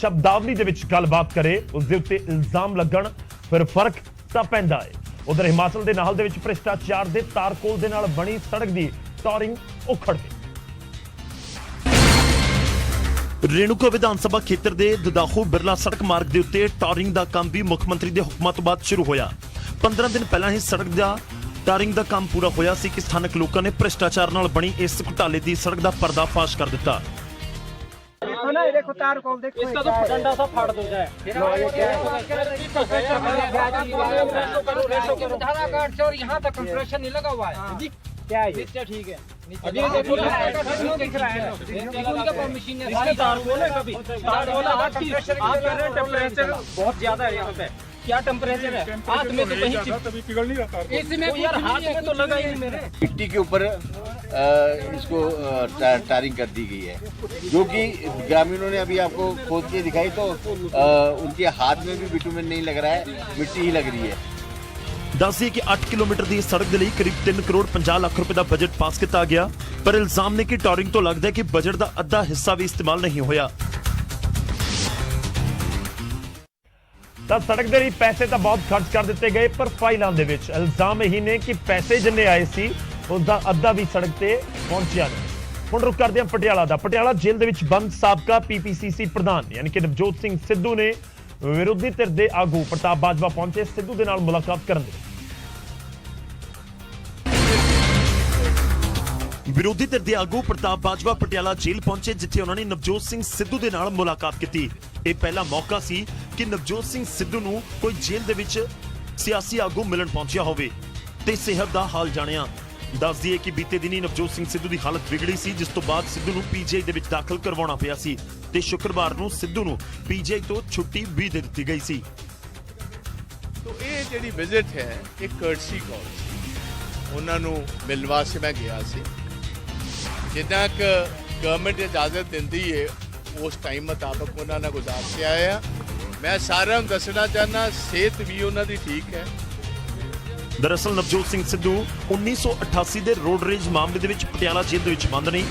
ਸ਼ਬਦਾਵਲੀ ਦੇ ਵਿੱਚ ਗੱਲਬਾਤ ਕਰੇ, ਉਸ ਦੇ ਉੱਤੇ ਇਲਜ਼ਾਮ ਲੱਗਣ ਫਿਰ ਫਰਕ ਤਾਂ ਪੈਂਦਾ ਹੈ। ਉਧਰ ਹਿਮਾਚਲ ਦੇ ਨਾਲ ਦੇ ਵਿੱਚ ਭ੍ਰਿਸ਼ਟਾਚਾਰ ਦੇ ਤਾਰਕੋਲ ਦੇ ਨਾਲ ਬਣੀ ਸੜਕ ਦੀ ਟੌਰਿੰਗ ਉਖੜ ਗਈ। ਰੇਣੂਕਾ ਵਿਧਾਨ ਸਭਾ ਖੇਤਰ ਦੇ ਦਦਾਹੂ ਬਿਰਲਾ ਸੜਕ ਮਾਰਗ ਦੇ ਉੱਤੇ ਟੌਰਿੰਗ ਦਾ ਕੰਮ ਵੀ ਮੁੱਖ ਮੰਤਰੀ ਦੇ ਹੁਕਮਾਂ ਤੋਂ ਬਾਅਦ ਸ਼ੁਰੂ ਹੋਇਆ। 15 ਦਿਨ ਪਹਿਲਾਂ ਹੀ ਸੜਕ ਦਾ ਟਾਰਿੰਗ ਦਾ ਕੰਮ ਪੂਰਾ ਹੋਇਆ ਸੀ ਕਿ ਸਥਾਨਕ ਲੋਕਾਂ ਨੇ ਭ੍ਰਿਸ਼ਟਾਚਾਰ ਨਾਲ ਬਣੀ ਇਸ ਘੁਟਾਲੇ ਦੀ ਸੜਕ ਦਾ ਪਰਦਾਫਾਸ਼ ਕਰ ਦਿੱਤਾ। देखो ना, देखो तार को देखो, इसका तो डंडा सा फाड़ दो जाए। और यहाँ तक कंप्रेशन नहीं लगा हुआ है जी, क्या है नीचे ठीक है, अभी देखो दिख रहा है मशीन ने तार बोले, कभी तार बोला आप कह रहे हैं टेम्परेचर बहुत ज्यादा है यहाँ पे, क्या टेम्परेचर है? हाथ में तो कहीं पिघल नहीं रहा, इसमें यार हाथ में तो लगा ही नहीं मेरे। मिट्टी के ऊपर इसको टारिंग कर दी गई है, जो कि ग्रामीणों ने अभी आपको खोद के दिखाई तो उनके हाथ में भी बिटुमेन नहीं लग रहा है, मिट्टी ही लग रही है। ਦੱਸ ਦਈਏ ਕਿ 8 ਕਿਲੋਮੀਟਰ ਦੀ ਸੜਕ ਦੇ ਲਈ ਕਰੀਬ 3 ਕਰੋੜ 50 ਲੱਖ ਰੁਪਏ ਦਾ ਬਜਟ ਪਾਸ ਕੀਤਾ ਗਿਆ, ਪਰ ਇਲਜ਼ਾਮ ਨੇ ਕਿ ਟੌਰਿੰਗ ਤੋਂ ਲੱਗਦਾ ਹੈ ਕਿ ਬਜਟ ਦਾ ਅੱਧਾ ਹਿੱਸਾ ਵੀ ਇਸਤੇਮਾਲ ਨਹੀਂ ਹੋਇਆ। ਤਾਂ ਸੜਕ ਦੇ ਲਈ ਪੈਸੇ ਤਾਂ ਬਹੁਤ ਖਰਚ ਕਰ ਦਿੱਤੇ ਗਏ, ਪਰ ਫਾਈਲਾਂ ਦੇ ਵਿੱਚ ਇਲਜ਼ਾਮ ਇਹੀ ਨੇ ਕਿ ਪੈਸੇ ਜਿੰਨੇ ਆਏ ਸੀ ਉਹਦਾ ਅੱਧਾ ਵੀ ਸੜਕ ਤੇ ਪਹੁੰਚਿਆ ਨਹੀਂ। ਹੁਣ ਰੁਕ ਕਰਦੇ ਹਾਂ ਪਟਿਆਲਾ ਦਾ। ਪਟਿਆਲਾ ਜੇਲ੍ਹ ਦੇ ਵਿੱਚ ਬੰਦ ਸਾਬਕਾ PPCC ਪ੍ਰਧਾਨ ਯਾਨੀ ਕਿ ਨਵਜੋਤ ਸਿੰਘ ਸਿੱਧੂ ਨੇ ਵਿਰੋਧੀ ਧਿਰ ਦੇ ਆਗੂ ਪ੍ਰਤਾਪ ਬਾਜਵਾ ਪਹੁੰਚੇ ਸਿੱਧੂ ਦੇ ਨਾਲ ਮੁਲਾਕਾਤ ਕਰਨ ਲਈ। ਵਿਰੋਧੀ ਧਿਰ ਦੇ ਆਗੂ ਪ੍ਰਤਾਪ ਬਾਜਵਾ ਪਟਿਆਲਾ ਜੇਲ੍ਹ ਪਹੁੰਚੇ, ਜਿੱਥੇ ਉਹਨਾਂ ਨੇ ਨਵਜੋਤ ਸਿੰਘ ਸਿੱਧੂ ਦੇ ਨਾਲ ਮੁਲਾਕਾਤ ਕੀਤੀ। ਇਹ ਪਹਿਲਾ ਮੌਕਾ ਸੀ ਕਿ ਨਵਜੋਤ ਸਿੰਘ ਸਿੱਧੂ ਨੂੰ ਕੋਈ ਜੇਲ੍ਹ ਦੇ ਵਿੱਚ ਸਿਆਸੀ ਆਗੂ ਮਿਲਣ ਪਹੁੰਚਿਆ ਹੋਵੇ ਤੇ ਸਿਹਤ ਦਾ ਹਾਲ ਜਾਣਿਆ। ਦੱਸ ਦਈਏ ਕਿ ਬੀਤੇ ਦਿਨੀ ਨਵਜੋਤ ਸਿੰਘ ਸਿੱਧੂ ਦੀ ਹਾਲਤ ਵਿਗੜੀ ਸੀ, ਜਿਸ ਤੋਂ ਬਾਅਦ ਸਿੱਧੂ ਨੂੰ PGI ਦੇ ਵਿੱਚ ਦਾਖਲ ਕਰਵਾਉਣਾ ਪਿਆ ਸੀ ਤੇ ਸ਼ੁੱਕਰਵਾਰ ਨੂੰ ਸਿੱਧੂ ਨੂੰ PGI ਤੋਂ ਛੁੱਟੀ ਵੀ ਦੇ ਦਿੱਤੀ ਗਈ ਸੀ। तो ये ਜਿਹੜੀ ਵਿਜ਼ਿਟ ਹੈ ਇੱਕ ਕਰਟਸੀ ਕਾਲ ਸੀ, ਉਹਨਾਂ ਨੂੰ ਮਿਲਣ ਵਾਸਤੇ ਮੈਂ ਗਿਆ ਸੀ। ਜਿੱਦਾਂ ਕਿ ਗਵਰਨਮੈਂਟ ਇਜਾਜ਼ਤ ਦਿੰਦੀ ਹੈ ਉਸ ਟਾਈਮ ਮੁਤਾਬਕ ਉਹਨਾਂ ਨਾਲ ਗੁਜ਼ਾਰ ਕੇ ਆਇਆ। ਮੈਂ ਸਾਰਿਆਂ ਨੂੰ ਦੱਸਣਾ ਚਾਹੁੰਦਾ ਸਿਹਤ ਵੀ ਉਹਨਾਂ ਦੀ ਠੀਕ ਹੈ। ਦਰਅਸਲ ਨਵਜੋਤ ਸਿੰਘ ਸਿੱਧੂ 1988 ਦੇ ਰੋਡ ਰੇਜ ਮਾਮਲੇ ਦੇ ਵਿੱਚ ਪਟਿਆਲਾ ਜੇਲ੍ਹ ਦੇ ਵਿੱਚ ਬੰਦ ਨੇ।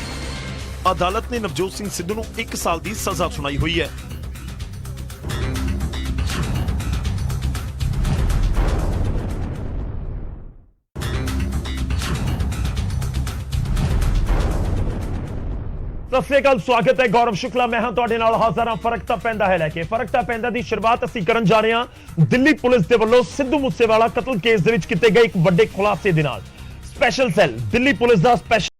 ਅਦਾਲਤ ਨੇ ਨਵਜੋਤ ਸਿੰਘ ਸਿੱਧੂ ਨੂੰ 1 ਸਾਲ ਦੀ ਸਜ਼ਾ ਸੁਣਾਈ ਹੋਈ ਹੈ। ਸਤਿ ਸ਼੍ਰੀ ਅਕਾਲ, ਸਵਾਗਤ ਹੈ। ਗੌਰਵ ਸ਼ੁਕਲਾ ਮੈਂ ਹਾਂ ਤੁਹਾਡੇ ਨਾਲ ਹਾਜ਼ਰ ਹਾਂ। ਫਰਕ ਤਾਂ ਪੈਂਦਾ ਹੈ ਲੈ ਕੇ ਫਰਕ ਤਾਂ ਪੈਂਦਾ ਦੀ ਸ਼ੁਰੂਆਤ ਅਸੀਂ ਕਰਨ ਜਾ ਰਹੇ ਹਾਂ ਦਿੱਲੀ ਪੁਲਿਸ ਦੇ ਵੱਲੋਂ ਸਿੱਧੂ ਮੂਸੇਵਾਲਾ ਕਤਲ ਕੇਸ ਦੇ ਵਿੱਚ ਕੀਤੇ ਗਏ ਇੱਕ ਵੱਡੇ ਖੁਲਾਸੇ ਦੇ ਨਾਲ। ਸਪੈਸ਼ਲ ਸੈੱਲ ਦਿੱਲੀ ਪੁਲਿਸ ਦਾ ਸਪੈਸ਼ਲ